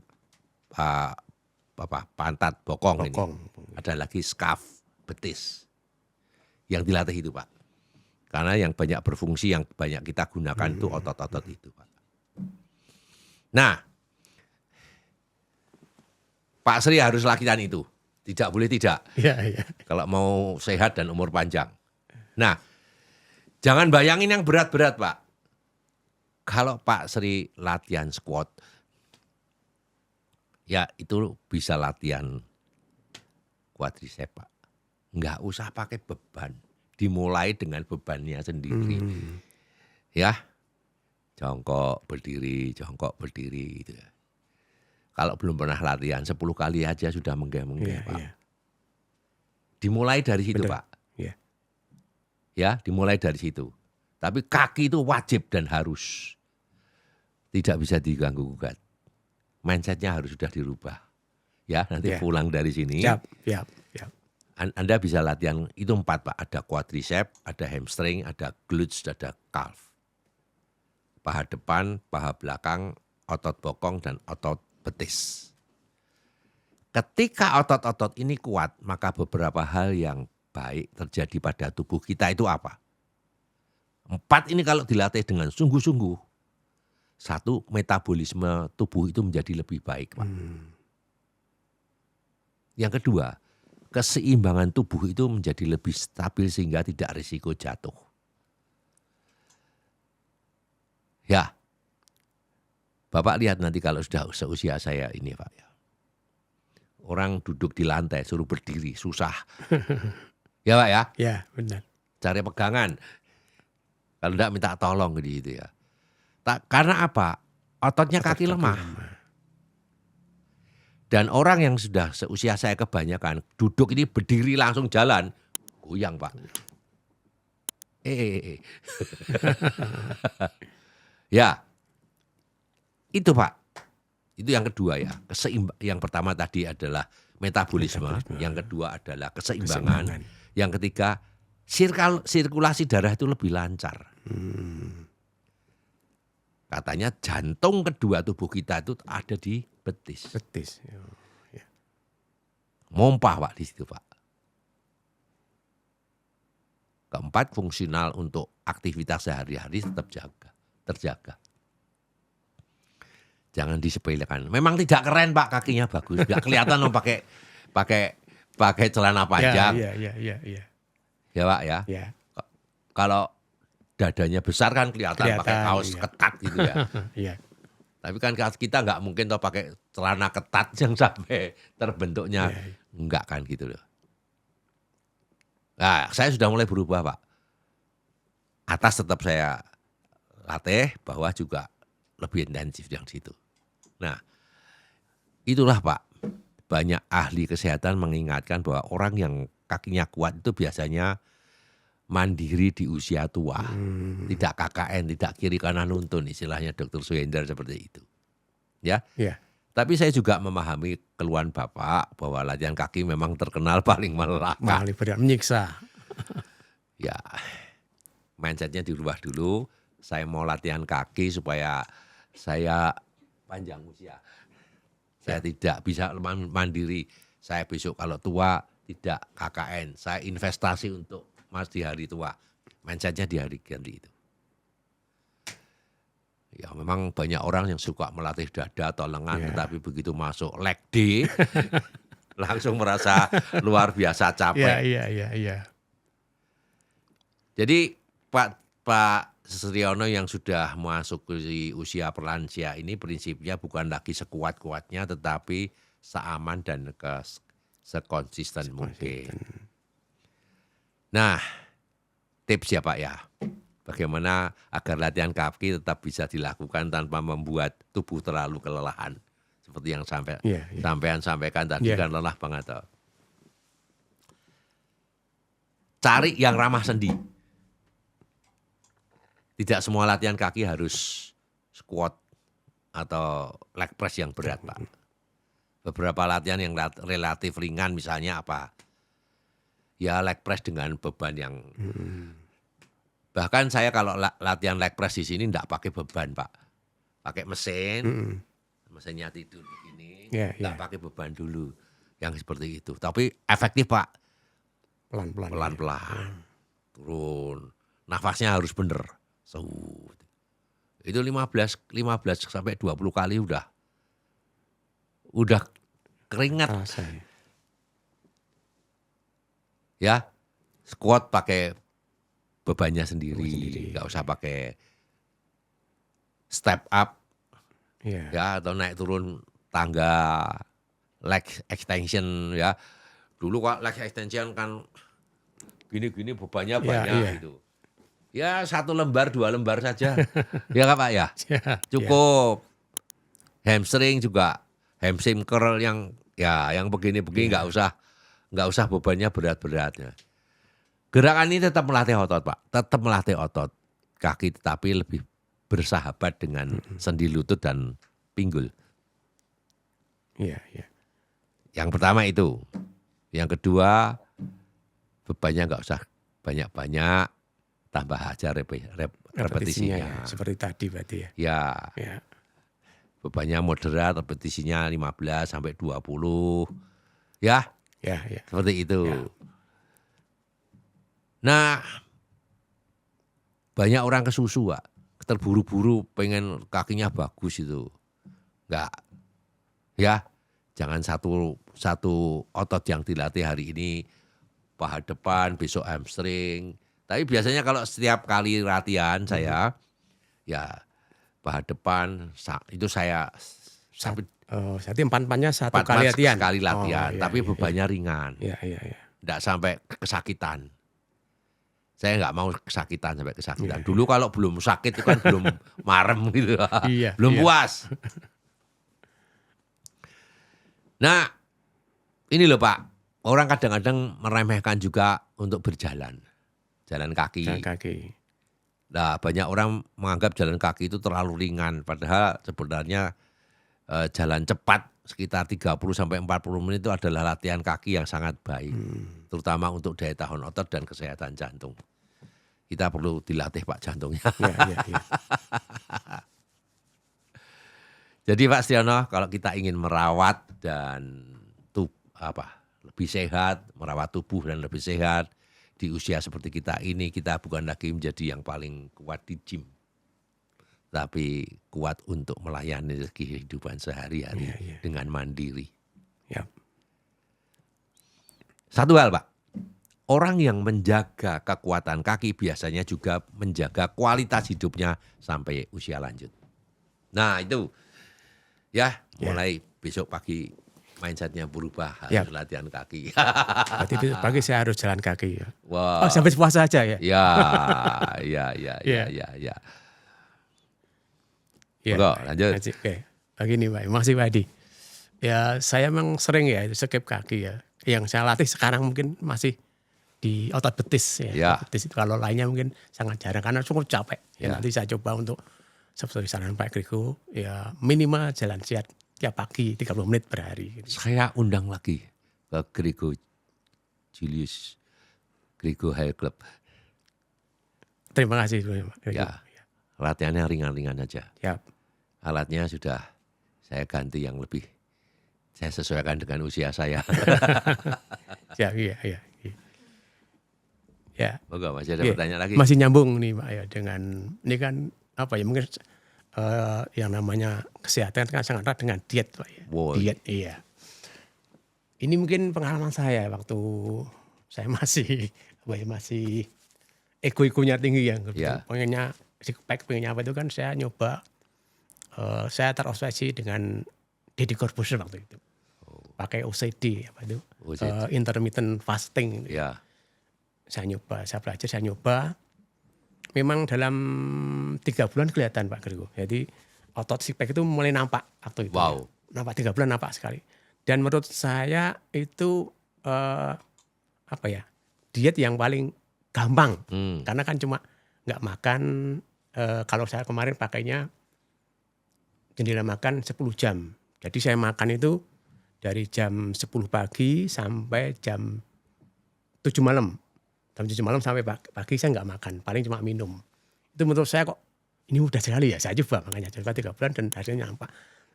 pantat bokong ini. Ada lagi scaf betis yang dilatih itu Pak. Karena yang banyak berfungsi, yang banyak kita gunakan itu otot-otot itu Pak. Nah, Pak Sri harus latihan itu. Tidak boleh tidak. Iya. Kalau mau sehat dan umur panjang. Nah, jangan bayangin yang berat-berat Pak. Kalau Pak Sri latihan squat, ya itu bisa latihan quadricep Pak. Nggak usah pakai beban. Dimulai dengan bebannya sendiri. Ya, jongkok berdiri gitu ya. Kalau belum pernah latihan 10 kali aja sudah menggem-menggem Pak. Iya. Dimulai dari situ Betul. Pak. Iya. Ya, dimulai dari situ. Tapi kaki itu wajib dan harus. Tidak bisa diganggu-gugat. Mindsetnya harus sudah dirubah. Ya, nanti pulang dari sini. Siap. Anda bisa latihan, itu 4 Pak. Ada quadricep, ada hamstring, ada glutes, ada calf. Paha depan, paha belakang, otot bokong, dan otot betis. Ketika otot-otot ini kuat, maka beberapa hal yang baik terjadi pada tubuh kita itu apa? 4 ini kalau dilatih dengan sungguh-sungguh, 1, metabolisme tubuh itu menjadi lebih baik Pak. Yang kedua, keseimbangan tubuh itu menjadi lebih stabil sehingga tidak risiko jatuh. Ya, Bapak lihat nanti kalau sudah seusia saya ini Pak ya. Orang duduk di lantai suruh berdiri, susah. Ya Pak ya? Ya, benar. Cari pegangan. Kalau enggak minta tolong gitu ya. Karena apa? Ototnya kaki lemah. Dan orang yang sudah seusia saya kebanyakan, duduk ini berdiri langsung jalan, goyang Pak. Ya, itu Pak. Itu yang kedua ya. Yang pertama tadi adalah metabolisme. Yang kedua adalah keseimbangan. Yang ketiga, sirkulasi darah itu lebih lancar. Katanya jantung kedua tubuh kita itu ada di betis. Ya. Mompah Pak di situ Pak. Keempat, fungsional untuk aktivitas sehari-hari tetap terjaga. Jangan disepelekan. Memang tidak keren Pak, kakinya bagus, nggak kelihatan dong pakai celana panjang. Iya. Ya Pak ya. Ya. Kalau dadanya besar kan kelihatan pakai kaos ketat gitu ya. Iya. Tapi kan kita nggak mungkin toh pakai celana ketat yang sampai terbentuknya enggak kan gitu loh. Nah, saya sudah mulai berubah Pak. Atas tetap saya latih, bawah juga lebih intensif yang situ. Nah, itulah Pak. Banyak ahli kesehatan mengingatkan bahwa orang yang kakinya kuat itu biasanya mandiri di usia tua, tidak KKN, tidak kiri kanan nuntun, istilahnya Dr. Suyender seperti itu. Ya. Tapi saya juga memahami keluhan Bapak bahwa latihan kaki memang terkenal paling melelahkan. Paling berat, menyiksa. Ya, mindsetnya dirubah dulu. Saya mau latihan kaki supaya saya panjang usia. Saya tidak bisa mandiri. Saya besok kalau tua tidak KKN. Saya investasi untuk Mas di hari tua, mindsetnya di hari ganti itu. Ya memang banyak orang yang suka melatih dada atau lengan, tetapi begitu masuk leg day, langsung merasa luar biasa capek. Iya. Jadi Pak Sriono yang sudah masuk ke usia perlansia ini prinsipnya bukan lagi sekuat-kuatnya, tetapi seaman dan sekonsisten mungkin. Nah, tips ya Pak ya, bagaimana agar latihan kaki tetap bisa dilakukan tanpa membuat tubuh terlalu kelelahan. Seperti yang sampean sampaikan tadi kan lelah banget. Cari yang ramah sendi. Tidak semua latihan kaki harus squat atau leg press yang berat, Pak. Beberapa latihan yang relatif ringan misalnya apa? Ya leg press dengan beban yang bahkan saya kalau latihan leg press di sini enggak pakai beban, Pak. Pakai mesin, mesinnya tidur begini, enggak pakai beban dulu. Yang seperti itu. Tapi efektif, Pak. Pelan-pelan. Turun. Nafasnya harus bener. Itu 15 sampai 20 kali udah keringat. Ya, squat pakai bebannya sendiri, nggak usah pakai step up, ya atau naik turun tangga, leg extension ya. Dulu kok leg extension kan gini-gini bebannya banyak gitu. Ya 1 lembar 2 lembar saja, ya kan Pak ya, cukup. Hamstring juga, hamstring curl yang begini-begini nggak usah bebannya berat-berat ya. Gerakan ini tetap melatih otot, Pak. Tetap melatih otot kaki, tetapi lebih bersahabat dengan sendi lutut dan pinggul. Yang pertama itu. Yang kedua, bebannya nggak usah banyak-banyak, tambah aja repetisinya. Seperti tadi berarti ya. Ya. Bebannya moderat, repetisinya 15 sampai 20. Ya. Seperti itu. Nah, banyak orang kesusu, Pak. Terburu-buru pengen kakinya bagus itu. Enggak. Ya, jangan satu otot yang dilatih hari ini, paha depan, besok hamstring. Tapi biasanya kalau setiap kali latihan saya, ya paha depan itu saya sampai jadi empat-empatnya satu kali latihan. Sekali latihan, tapi bebannya ringan. Enggak sampai kesakitan. Saya nggak mau kesakitan sampai kesakitan. Dulu kalau belum sakit itu kan belum marem gitu. Belum puas. Nah, ini loh Pak. Orang kadang-kadang meremehkan juga untuk berjalan. Jalan kaki. Nah, banyak orang menganggap jalan kaki itu terlalu ringan. Padahal sebenarnya jalan cepat sekitar 30 sampai 40 menit itu adalah latihan kaki yang sangat baik. Terutama untuk daya tahan otot dan kesehatan jantung. Kita perlu dilatih Pak jantungnya. Jadi Pak Setiono, kalau kita ingin merawat dan lebih sehat, merawat tubuh dan lebih sehat di usia seperti kita ini, kita bukan lagi menjadi yang paling kuat di gym, tapi kuat untuk melayani kehidupan sehari-hari dengan mandiri. Satu hal Pak. Orang yang menjaga kekuatan kaki biasanya juga menjaga kualitas hidupnya sampai usia lanjut. Nah itu mulai besok pagi mindsetnya berubah, harus latihan kaki. Berarti besok pagi saya harus jalan kaki ya. Wow. Oh sampai puasa aja ya? Ya. Enggak, lanjut. Oke, begini Pak, makasih Pak Adi. Ya saya memang sering ya skip kaki ya. Yang saya latih sekarang mungkin masih di otot betis ya. Betis itu kalau lainnya mungkin sangat jarang karena cukup capek. Nanti saya coba untuk seperti saran Pak Grego ya minimal jalan sehat tiap pagi 30 menit per hari. Saya undang lagi ke Grego Julius Grego High Club. Terima kasih Pak Grego. Latihannya ringan-ringan aja. Alatnya sudah saya ganti yang lebih saya sesuaikan dengan usia saya. Moga masih ada pertanyaan lagi. Masih nyambung nih Pak ya dengan ini kan mungkin yang namanya kesehatan kan sangat erat dengan diet Pak ya. Diet Ini mungkin pengalaman saya waktu saya masih ego-egonya tinggi yang pengennya six pack pengennya apa itu kan saya nyoba saya terobsesi dengan Deddy Corbuzier waktu itu. Pakai OCD intermittent fasting. Saya nyoba. Memang dalam 3 bulan kelihatan Pak Grego. Jadi otot six pack itu mulai nampak waktu itu. Wow. Nampak 3 bulan nampak sekali. Dan menurut saya itu diet yang paling gampang. Karena kan cuma nggak makan. Kalau saya kemarin pakainya jendela makan 10 jam. Jadi saya makan itu dari jam 10 pagi sampai jam 7 malam. Jam 7 malam sampai pagi saya nggak makan, paling cuma minum. Itu menurut saya kok ini mudah sekali ya, saya coba makanya coba 3 bulan dan hasilnya apa.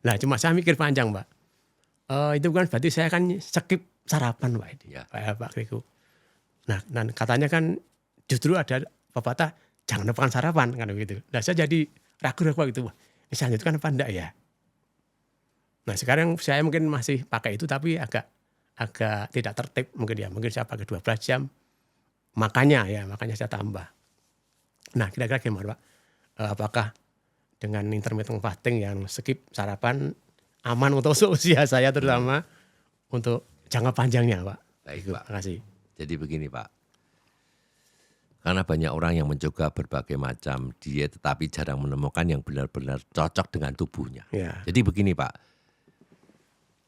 Nah cuma saya mikir panjang Pak. Itu kan berarti saya kan skip sarapan Pak ini, Ya. Pak Kriko. Nah dan katanya kan justru ada pepatah jangan lupakan sarapan kan begitu. Nah saya jadi ragu-ragu gitu, ini saya lanjutkan apa enggak ya. Nah sekarang saya mungkin masih pakai itu tapi agak tidak tertib mungkin ya. Mungkin saya pakai 12 jam makanya saya tambah. Nah kira-kira gimana Pak? Apakah dengan intermittent fasting yang skip sarapan aman untuk usia saya terutama untuk jangka panjangnya Pak? Baik, Itu, Pak. terima kasih. Jadi begini Pak, karena banyak orang yang mencoba berbagai macam diet tetapi jarang menemukan yang benar-benar cocok dengan tubuhnya. Ya, Jadi begini Pak,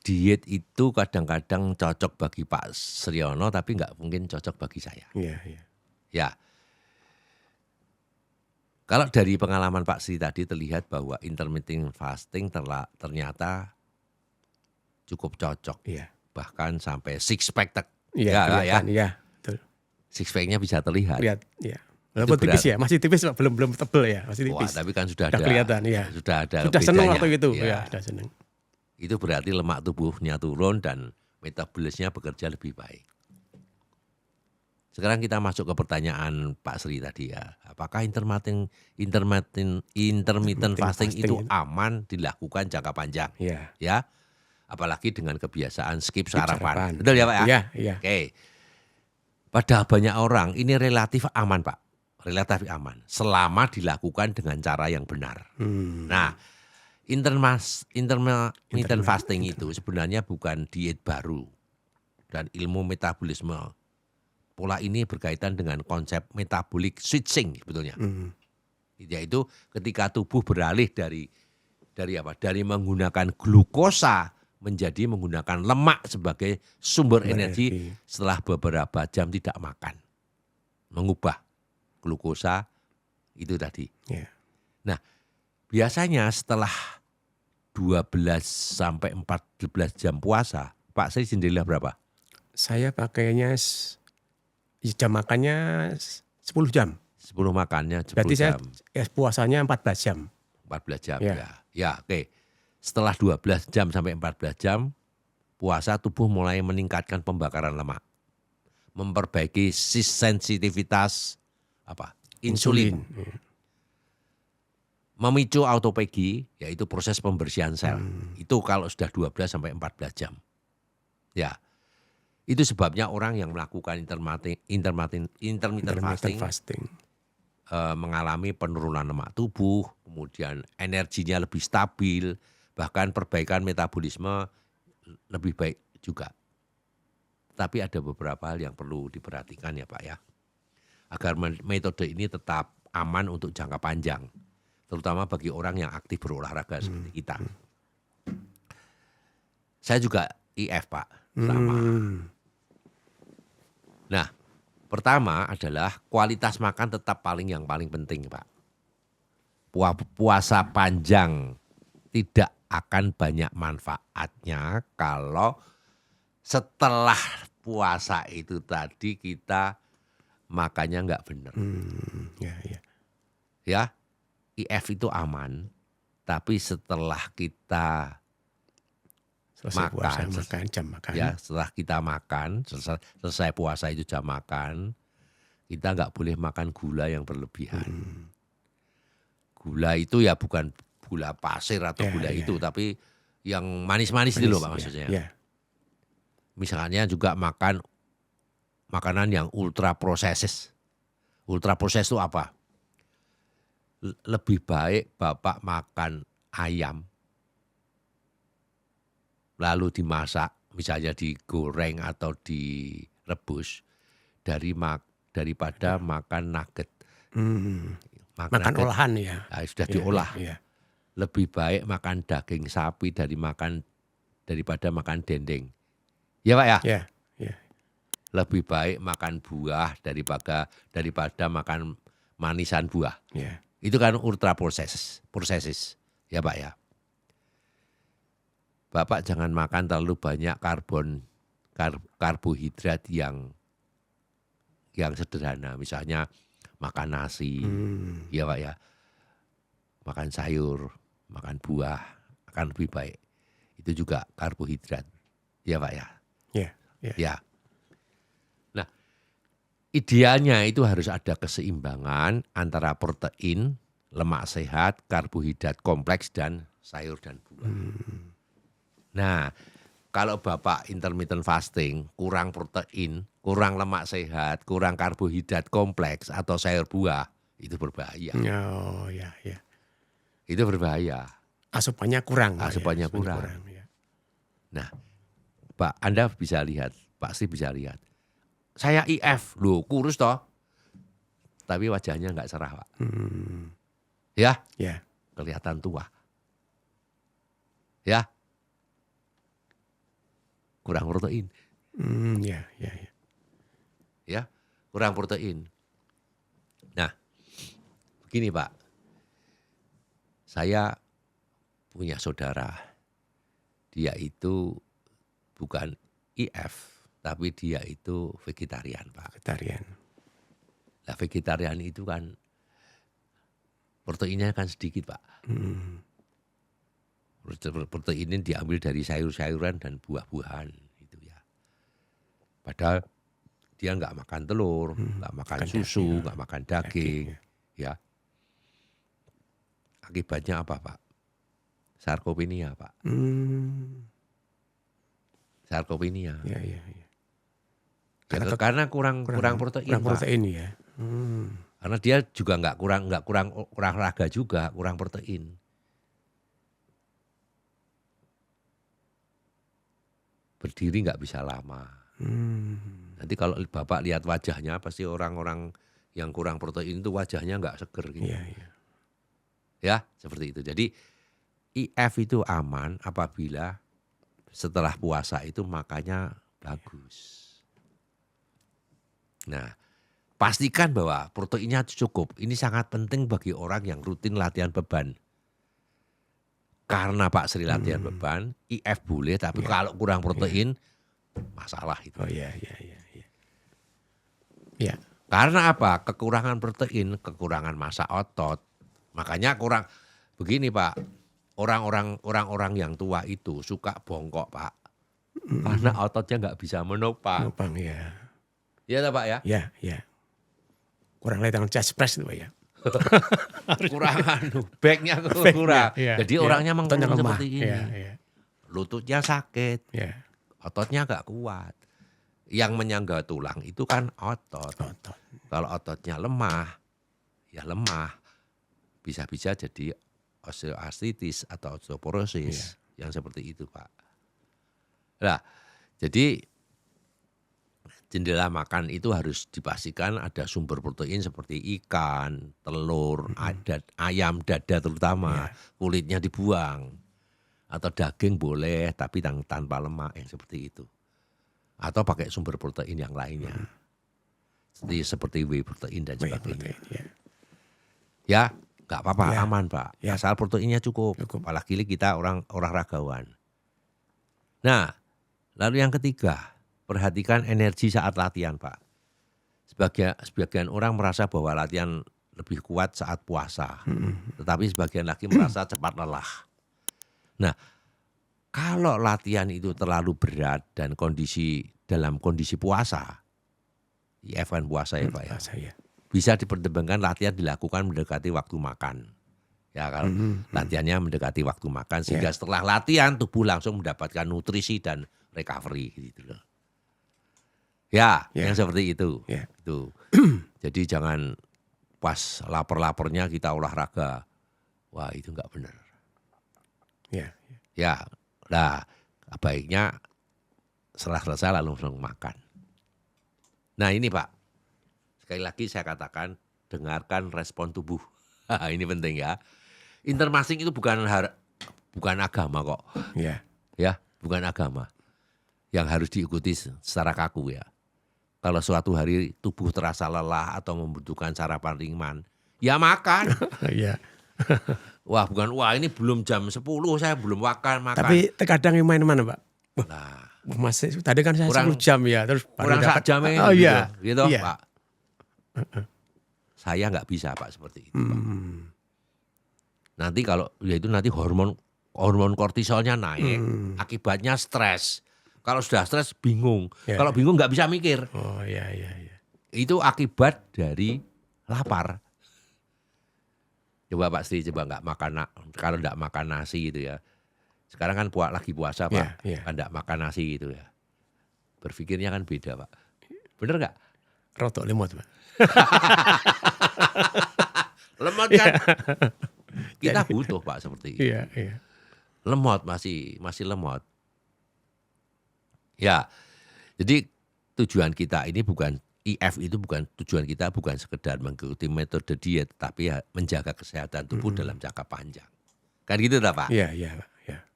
diet itu kadang-kadang cocok bagi Pak Sriono tapi nggak mungkin cocok bagi saya. ya. Ya, kalau dari pengalaman Pak Sri tadi terlihat bahwa intermittent fasting ternyata cukup cocok. Iya. Bahkan sampai six pack Iya, ya, kelihatan, ya, betul. six pack-nya bisa terlihat. Lihat, ya. Walaupun tipis ya, masih tipis Pak, belum tebel ya, masih Wah, tipis. tapi kan sudah Sudah ada kelihatan, ya. sudah ada Sudah senang bedanya. waktu itu, Ya. ya, sudah senang. Itu berarti lemak tubuhnya turun dan metabolisnya bekerja lebih baik. Sekarang kita masuk ke pertanyaan Pak Sri tadi ya. Apakah intermittent fasting itu aman dilakukan jangka panjang? Iya. Ya. Apalagi dengan kebiasaan skip Sarapan. sarapan. Betul ya Pak ya? Iya, iya. Oke. Pada banyak orang ini relatif aman Pak. Relatif aman. Selama dilakukan dengan cara yang benar. Nah, intermittent fasting itu sebenarnya bukan diet baru. Dan ilmu metabolisme. Pola ini berkaitan dengan konsep metabolic switching sebetulnya. Yaitu ketika tubuh beralih dari menggunakan glukosa menjadi menggunakan lemak sebagai sumber energi setelah beberapa jam tidak makan. Mengubah glukosa itu tadi. Ya. Nah, biasanya setelah 12 sampai 14 jam puasa, Pak Sri jendela berapa? Saya pakainya jam makannya 10 jam. 10 makannya 10 Berarti jam. saya puasanya 14 jam. 14 jam Ya. ya. Ya, oke. Setelah 12 jam sampai 14 jam, puasa tubuh mulai meningkatkan pembakaran lemak. Memperbaiki sensitivitas insulin. Ya. Memicu autophagy, yaitu proses pembersihan sel. Itu kalau sudah 12 sampai 14 jam. Ya. Itu sebabnya orang yang melakukan intermittent fasting mengalami penurunan lemak tubuh, kemudian energinya lebih stabil, bahkan perbaikan metabolisme lebih baik juga. Tapi ada beberapa hal yang perlu diperhatikan ya Pak ya. Agar metode ini tetap aman untuk jangka panjang. Terutama bagi orang yang aktif berolahraga seperti kita. Saya juga IF Pak, sama. Nah, pertama adalah kualitas makan tetap yang paling penting Pak. Puasa panjang tidak akan banyak manfaatnya kalau setelah puasa itu tadi kita makannya nggak benar. Ya, IF itu aman, tapi setelah kita selesai puasa makan jam makan. Ya, setelah kita makan, selesai puasa itu jam makan, kita nggak boleh makan gula yang berlebihan. Gula itu ya bukan gula pasir atau gula itu, tapi yang manis-manis itu loh Pak maksudnya. Ya. Misalnya juga makan makanan yang ultra processed. Ultra processed itu apa? Lebih baik Bapak makan ayam lalu dimasak, misalnya digoreng atau direbus, daripada makan nugget. Makan olahan ya. Nah, sudah diolah. Ya. Lebih baik makan daging sapi daripada makan dendeng. Ya Pak ya? Ya. Lebih baik makan buah daripada makan manisan buah. Ya. Itu kan ultra processes. Ya Pak ya? Bapak jangan makan terlalu banyak karbohidrat yang sederhana. Misalnya makan nasi, ya Pak ya. Makan sayur, makan buah akan lebih baik. Itu juga karbohidrat, ya Pak ya. Ya, ya. Ya. Nah, idealnya itu harus ada keseimbangan antara protein, lemak sehat, karbohidrat kompleks, dan sayur dan buah. Nah, kalau Bapak intermittent fasting, kurang protein, kurang lemak sehat, kurang karbohidrat kompleks atau sayur buah, itu berbahaya. Oh, ya, ya. Itu berbahaya. Asupannya kurang. Pak, Asupannya ya. kurang. Ya. Nah, Pak, Anda bisa lihat, Pak Steve bisa lihat. Saya IF, loh kurus toh. Tapi wajahnya nggak cerah, Pak. Ya, Ya. kelihatan tua. Ya, kurang protein. Ya, ya, ya. Ya, kurang protein. Nah, begini Pak. Saya punya saudara. Dia itu bukan IF, tapi dia itu vegetarian, Pak. Vegetarian. Nah, vegetarian itu kan proteinnya kan sedikit, Pak. Protein ini diambil dari sayur-sayuran dan buah-buahan gitu ya. Padahal dia nggak makan telur, nggak makan susu, nggak makan daging, ya. Akibatnya apa, Pak? Sarkopenia, Pak. Sarkopenia. Ya, ya, ya. Karena kurang protein, kurang Pak. protein ya. Karena dia juga nggak kurang olahraga juga, kurang protein. Berdiri nggak bisa lama. Nanti kalau Bapak lihat wajahnya, pasti orang-orang yang kurang protein itu wajahnya nggak seger gitu. Iya, iya. Ya, seperti itu. Jadi IF itu aman apabila setelah puasa itu makannya bagus. Nah, pastikan bahwa proteinnya cukup. Ini sangat penting bagi orang yang rutin latihan beban. Karena Pak Sri latihan beban, IF boleh, tapi kalau kurang protein, masalah itu. Oh iya, iya, iya. Ya. Karena apa? Kekurangan protein, kekurangan massa otot. Makanya kurang begini Pak. Orang-orang yang tua itu suka bongkok Pak. Karena ototnya nggak bisa menopang. Nopang ya. Iya Pak ya? Ya, ya. Kurang latihan chest press itu Pak ya. Kurang backnya kurang. Ya, Jadi ya. orangnya Ototnya mengkurus lemah. seperti ini. Ya, ya. Lututnya sakit, Ya. ototnya nggak kuat. Yang menyangga tulang itu kan otot. Otot. Kalau ototnya lemah, ya lemah. Bisa-bisa jadi osteoartritis atau osteoporosis. Yang seperti itu Pak. Nah, jadi jendela makan itu harus dipastikan ada sumber protein seperti ikan, telur, ayam, dada terutama. Kulitnya dibuang. Atau daging boleh tapi tanpa lemak yang seperti itu. Atau pakai sumber protein yang lainnya. Seperti whey protein dan sebagainya. Ya, nggak apa-apa, aman Pak. Asal proteinnya cukup. Apalagi kita orang olahragawan. Nah, lalu yang ketiga, perhatikan energi saat latihan Pak. Sebagian orang merasa bahwa latihan lebih kuat saat puasa. Tetapi sebagian lagi merasa cepat lelah. Nah, kalau latihan itu terlalu berat dan dalam kondisi puasa, IF kan puasa ya Pak ya. Bisa dipertimbangkan latihan dilakukan mendekati waktu makan. Ya kalau latihannya mendekati waktu makan sehingga setelah latihan tubuh langsung mendapatkan nutrisi dan recovery gitu loh. Ya, yang seperti itu. Itu. Jadi jangan pas lapar-laparnya kita olahraga. Wah, itu enggak benar. Ya, nah baiknya setelah selesai langsung makan. Nah ini Pak, sekali lagi saya katakan dengarkan respon tubuh. Ini penting ya. Intermasing itu bukan agama kok. Ya, bukan agama. Yang harus diikuti secara kaku ya. Kalau suatu hari tubuh terasa lelah atau membutuhkan sarapan ringan, ya makan. Wah ini belum jam 10 saya belum makan. Tapi terkadang yang main mana Pak? Nah, Mas, tadi kan saya 10 jam ya, terus kurang dapat. jam Oh iya, gitu iya. Pak. Saya nggak bisa Pak seperti itu Pak. Nanti kalau ya itu nanti hormon kortisolnya naik, akibatnya stres. Kalau sudah stres bingung, kalau bingung nggak bisa mikir. Oh iya. Itu akibat dari lapar. Coba Pak Sri, coba nggak makan, kalau nggak makan nasi gitu ya. Sekarang kan lagi puasa Pak, kan nggak makan nasi gitu ya. Berpikirnya kan beda Pak. Bener nggak? Rotok lemot Pak. Lemot kan? Kita butuh Pak seperti itu. Iya. Lemot masih lemot. Ya, jadi tujuan kita ini bukan IF itu bukan tujuan kita bukan sekedar mengikuti metode diet, tapi ya menjaga kesehatan tubuh dalam jangka panjang. Kan gitu tak Pak? Iya.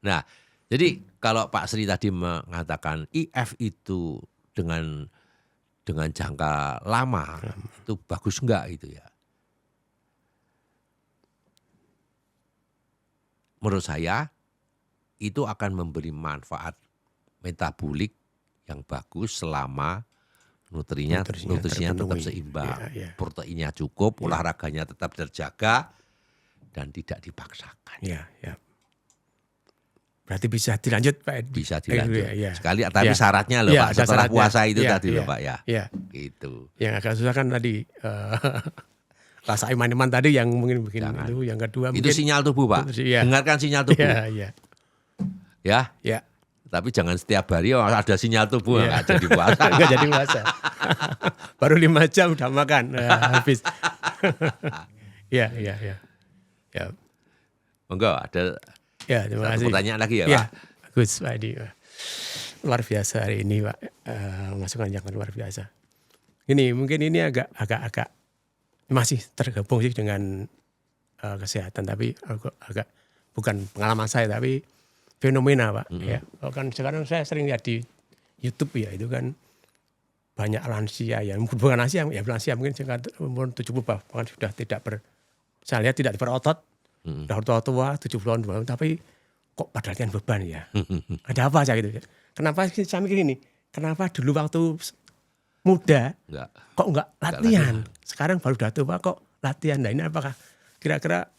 Nah, jadi kalau Pak Sri tadi mengatakan IF itu dengan jangka lama itu bagus enggak itu ya? Menurut saya itu akan memberi manfaat metabolik yang bagus selama nutrinya tetap seimbang, proteinnya cukup, olahraganya tetap terjaga dan tidak dipaksakan. Iya. Berarti bisa dilanjut Pak Edi. Bisa dilanjut. Sekali tapi syaratnya loh Pak, setelah puasa itu tadi loh Pak ya. Iya. Gitu. Yang agak susah kan tadi rasa iman tadi yang mungkin bikin itu, yang kedua itu mungkin sinyal tubuh Pak. Dengarkan sinyal tubuh. Iya. Ya. Tapi jangan setiap hari ada sinyal tubuh nggak jadi puasa. Nggak jadi puasa. Baru 5 jam udah makan habis. Iya. Monggo ada terima kasih. Pertanyaan lagi ya Pak. Bagus Pak Edi. Luar biasa hari ini Pak. Masukan yang luar biasa. Ini mungkin ini agak masih tergabung sih dengan kesehatan, tapi agak bukan pengalaman saya tapi fenomena Pak. Ya, kan sekarang saya sering lihat di YouTube ya, itu kan banyak lansia ya, bukan lansia mungkin umur 70 bahkan sudah saya lihat tidak berotot, sudah tua 70-an, tapi kok pada latihan beban ya. Ada apa saya gitu. Kenapa saya mikir ini? Kenapa dulu waktu muda kok enggak latihan? Sekarang baru udah tua kok latihan. Nah ini apakah kira-kira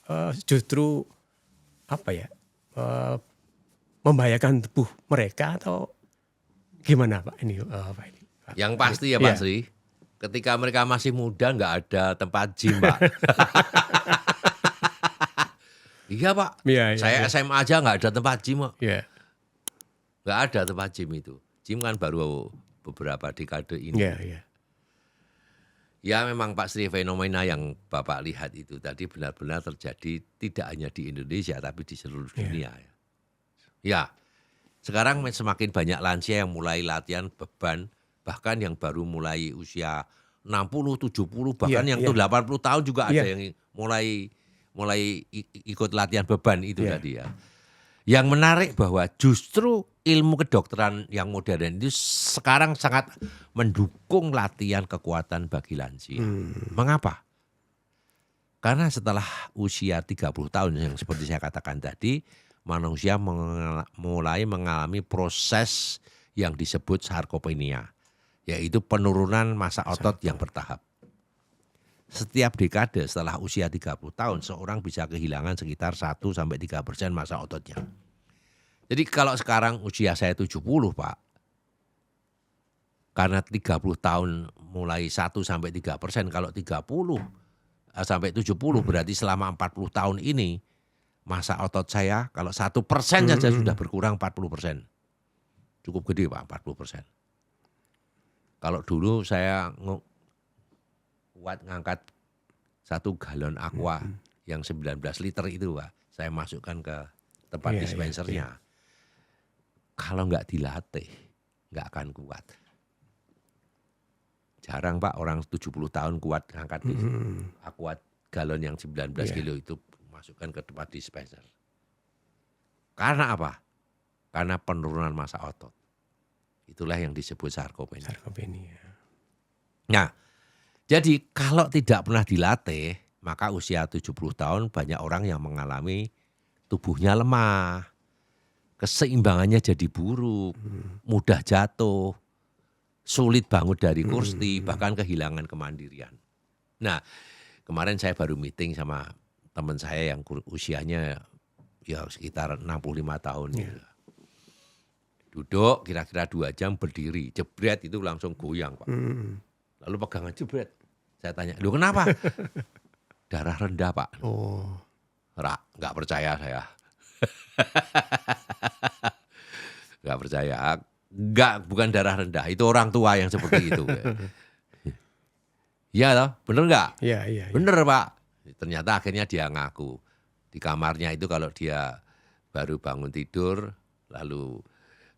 justru apa ya? Membahayakan tubuh mereka atau gimana Pak ini? Pak ini? Yang pasti ya Pak Sri, ketika mereka masih muda nggak ada tempat gym Pak. Iya Pak, saya SMA aja nggak ada tempat gym Pak. Nggak ada tempat gym itu. Gym kan baru beberapa dekade ini. Ya memang Pak Sri, fenomena yang Bapak lihat itu tadi benar-benar terjadi tidak hanya di Indonesia tapi di seluruh dunia. Ya, sekarang semakin banyak lansia yang mulai latihan beban, bahkan yang baru mulai usia 60, 70, bahkan yang 80 tahun juga ada yang mulai ikut latihan beban itu tadi ya. Yang menarik bahwa justru ilmu kedokteran yang modern itu sekarang sangat mendukung latihan kekuatan bagi lansia. Mengapa? Karena setelah usia 30 tahun yang seperti saya katakan tadi, manusia mulai mengalami proses yang disebut sarkopenia, yaitu penurunan massa otot yang bertahap. Setiap dekade setelah usia 30 tahun, seorang bisa kehilangan sekitar 1-3% massa ototnya. Jadi kalau sekarang usia saya 70 Pak, karena 30 tahun mulai 1-3%, kalau 30 sampai 70 berarti selama 40 tahun ini, massa otot saya kalau 1% saja sudah berkurang 40%. Cukup gede Pak, 40%. Kalau dulu saya kuat ngangkat 1 galon aqua yang 19 liter itu Pak, saya masukkan ke tempat dispensernya. Kalau nggak dilatih, nggak akan kuat. Jarang Pak orang 70 tahun kuat ngangkat aqua galon yang 19 kilo itu masukkan ke tempat dispenser. Karena apa? Karena penurunan massa otot. Itulah yang disebut sarkopenia. Nah, jadi kalau tidak pernah dilatih, maka usia 70 tahun banyak orang yang mengalami tubuhnya lemah, keseimbangannya jadi buruk, mudah jatuh, sulit bangun dari kursi, bahkan kehilangan kemandirian. Nah, kemarin saya baru meeting sama teman saya yang usianya ya sekitar 65 tahun. Iya. Duduk kira-kira 2 jam berdiri, jebret itu langsung goyang Pak. Lalu pegangan jebret. Saya tanya, "Loh kenapa?" Darah rendah Pak. Oh, Rak, nggak percaya saya. Nggak percaya. Nggak, bukan darah rendah. Itu orang tua yang seperti itu. Iya toh, bener nggak? iya, iya. Iya. Bener Pak. Ternyata akhirnya dia ngaku. Di kamarnya itu kalau dia baru bangun tidur, lalu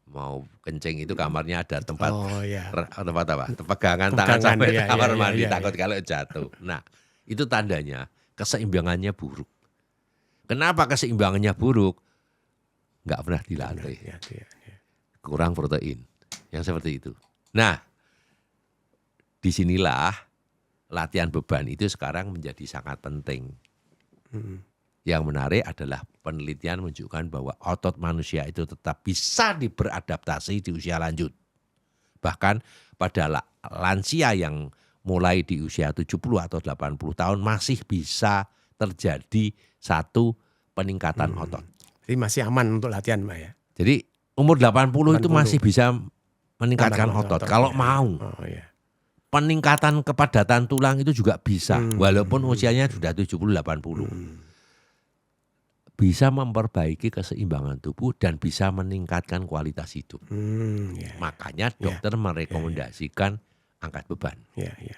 mau kencing itu kamarnya ada tempat Oh, iya. tempat apa? Pegangan tangan Pegangan, sampai iya, kamar iya, mandi iya, takut kalau jatuh. Nah, itu tandanya keseimbangannya buruk. Kenapa keseimbangannya buruk? Nggak pernah dilatih. Iya, iya, iya. Kurang protein. Yang seperti itu. Nah, disinilah latihan beban itu sekarang menjadi sangat penting. Yang menarik adalah penelitian menunjukkan bahwa otot manusia itu tetap bisa beradaptasi di usia lanjut. Bahkan pada lansia yang mulai di usia 70 atau 80 tahun masih bisa terjadi satu peningkatan otot. Jadi masih aman untuk latihan Pak ya? Jadi umur 80 itu 80. masih bisa meningkatkan otot kalau ya. mau. Oh iya. Peningkatan kepadatan tulang itu juga bisa walaupun usianya sudah 70-80. Bisa memperbaiki keseimbangan tubuh dan bisa meningkatkan kualitas hidup. Iya. Makanya dokter merekomendasikan angkat beban. Iya, iya.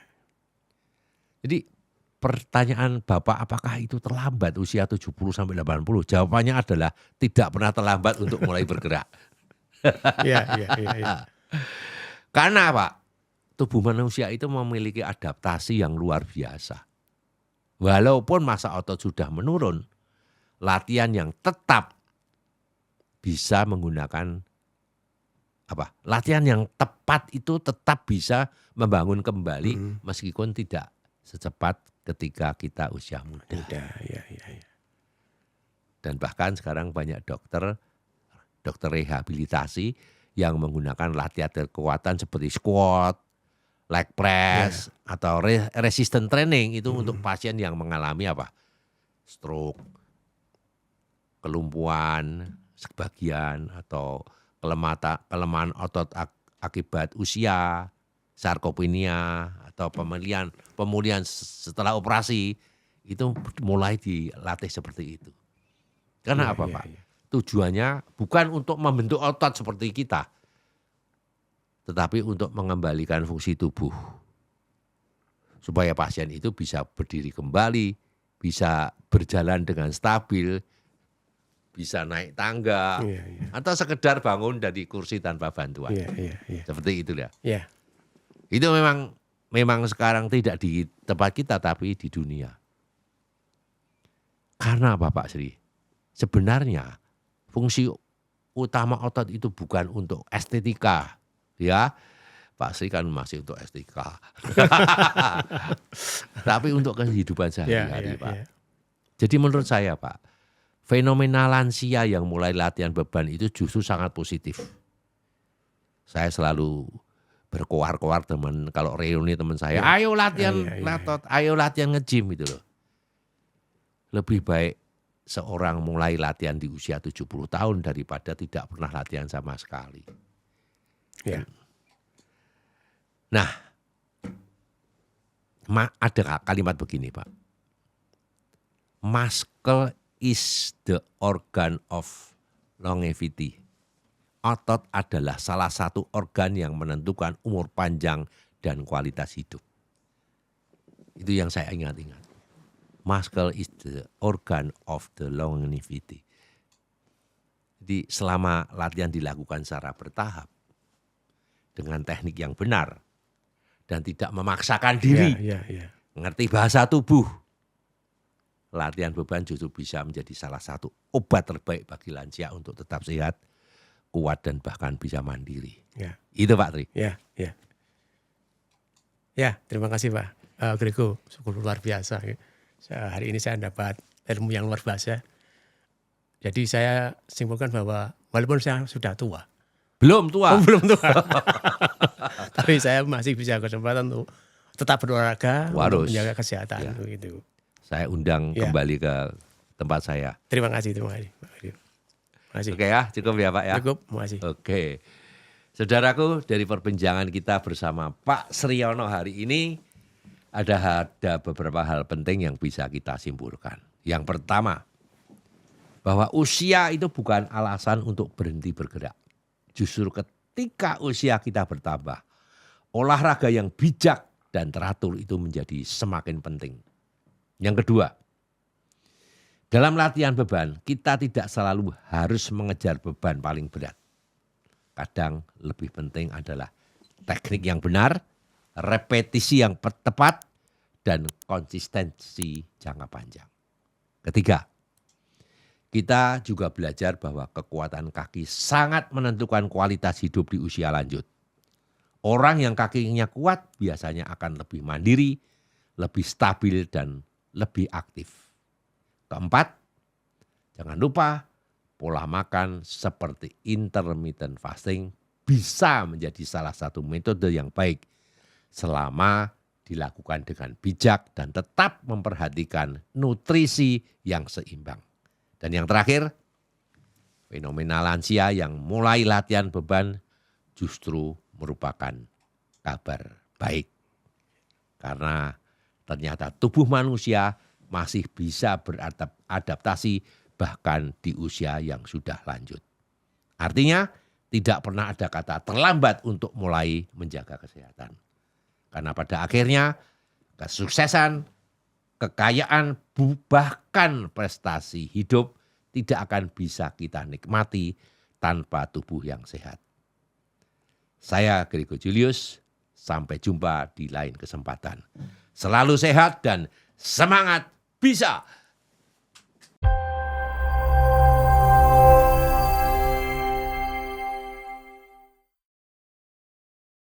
Jadi pertanyaan Bapak apakah itu terlambat usia 70 sampai 80? Jawabannya adalah tidak pernah terlambat untuk mulai bergerak. Iya, iya, iya, iya. Karena Pak, tubuh manusia itu memiliki adaptasi yang luar biasa. Walaupun massa otot sudah menurun, latihan yang tetap bisa menggunakan apa? Latihan yang tepat itu tetap bisa membangun kembali meskipun tidak secepat ketika kita usia muda. Udah, iya, iya, iya. Dan bahkan sekarang banyak dokter rehabilitasi yang menggunakan latihan kekuatan seperti squat, leg press, atau resistance training itu untuk pasien yang mengalami apa? Stroke, kelumpuhan sebagian atau kelemahan otot akibat usia, sarkopenia atau pemulihan setelah operasi itu mulai dilatih seperti itu. Karena apa Pak? Iya. Tujuannya bukan untuk membentuk otot seperti kita, tetapi untuk mengembalikan fungsi tubuh. Supaya pasien itu bisa berdiri kembali, bisa berjalan dengan stabil, bisa naik tangga, atau sekedar bangun dari kursi tanpa bantuan. Iya. Seperti itu ya. Iya. Itu memang sekarang tidak di tempat kita tapi di dunia. Karena apa Pak Sri? Sebenarnya fungsi utama otot itu bukan untuk estetika, ya. Pak Sri kan masih untuk estetika. Tapi untuk kehidupan sehari-hari, Pak. Iya. Jadi menurut saya, Pak, fenomena lansia yang mulai latihan beban itu justru sangat positif. Saya selalu berkoar-koar teman, kalau reuni teman saya, ayo latihan otot, ayo latihan nge-gym gitu loh. Lebih baik seorang mulai latihan di usia 70 tahun daripada tidak pernah latihan sama sekali. Ya. Nah, ada kalimat begini Pak. Muscle is the organ of longevity. Otot adalah salah satu organ yang menentukan umur panjang dan kualitas hidup. Itu yang saya ingat-ingat. Muscle is the organ of the longevity. Jadi selama latihan dilakukan secara bertahap, dengan teknik yang benar, dan tidak memaksakan diri, ngerti bahasa tubuh, latihan beban justru bisa menjadi salah satu obat terbaik bagi lansia untuk tetap sehat, kuat, dan bahkan bisa mandiri. Ya. Itu Pak Tri. Ya, terima kasih Pak Grego, luar biasa. Hari ini saya dapat ilmu yang luar biasa. Jadi saya simpulkan bahwa walaupun saya sudah tua, Belum tua. belum tua, tapi saya masih bisa kesempatan untuk tetap berolahraga, Harus. untuk menjaga kesehatan Ya. begitu. Saya undang Ya. kembali ke tempat saya. Terima kasih, terima kasih. Terima kasih. Oke ya, cukup ya Pak ya. Cukup, terima kasih. Oke. Saudaraku, dari perbincangan kita bersama Pak Sriono hari ini ada beberapa hal penting yang bisa kita simpulkan. Yang pertama, bahwa usia itu bukan alasan untuk berhenti bergerak. Justru ketika usia kita bertambah, olahraga yang bijak dan teratur itu menjadi semakin penting. Yang kedua, dalam latihan beban, kita tidak selalu harus mengejar beban paling berat. Kadang lebih penting adalah teknik yang benar, repetisi yang tepat, dan konsistensi jangka panjang. Ketiga, kita juga belajar bahwa kekuatan kaki sangat menentukan kualitas hidup di usia lanjut. Orang yang kakinya kuat biasanya akan lebih mandiri, lebih stabil, dan lebih aktif. Keempat, jangan lupa pola makan seperti intermittent fasting bisa menjadi salah satu metode yang baik selama dilakukan dengan bijak dan tetap memperhatikan nutrisi yang seimbang. Dan yang terakhir, fenomena lansia yang mulai latihan beban justru merupakan kabar baik. Karena ternyata tubuh manusia masih bisa beradaptasi bahkan di usia yang sudah lanjut. Artinya tidak pernah ada kata terlambat untuk mulai menjaga kesehatan. Karena pada akhirnya kesuksesan, kekayaan, bahkan prestasi hidup tidak akan bisa kita nikmati tanpa tubuh yang sehat. Saya Gregor Julius, sampai jumpa di lain kesempatan. Selalu sehat dan semangat bisa.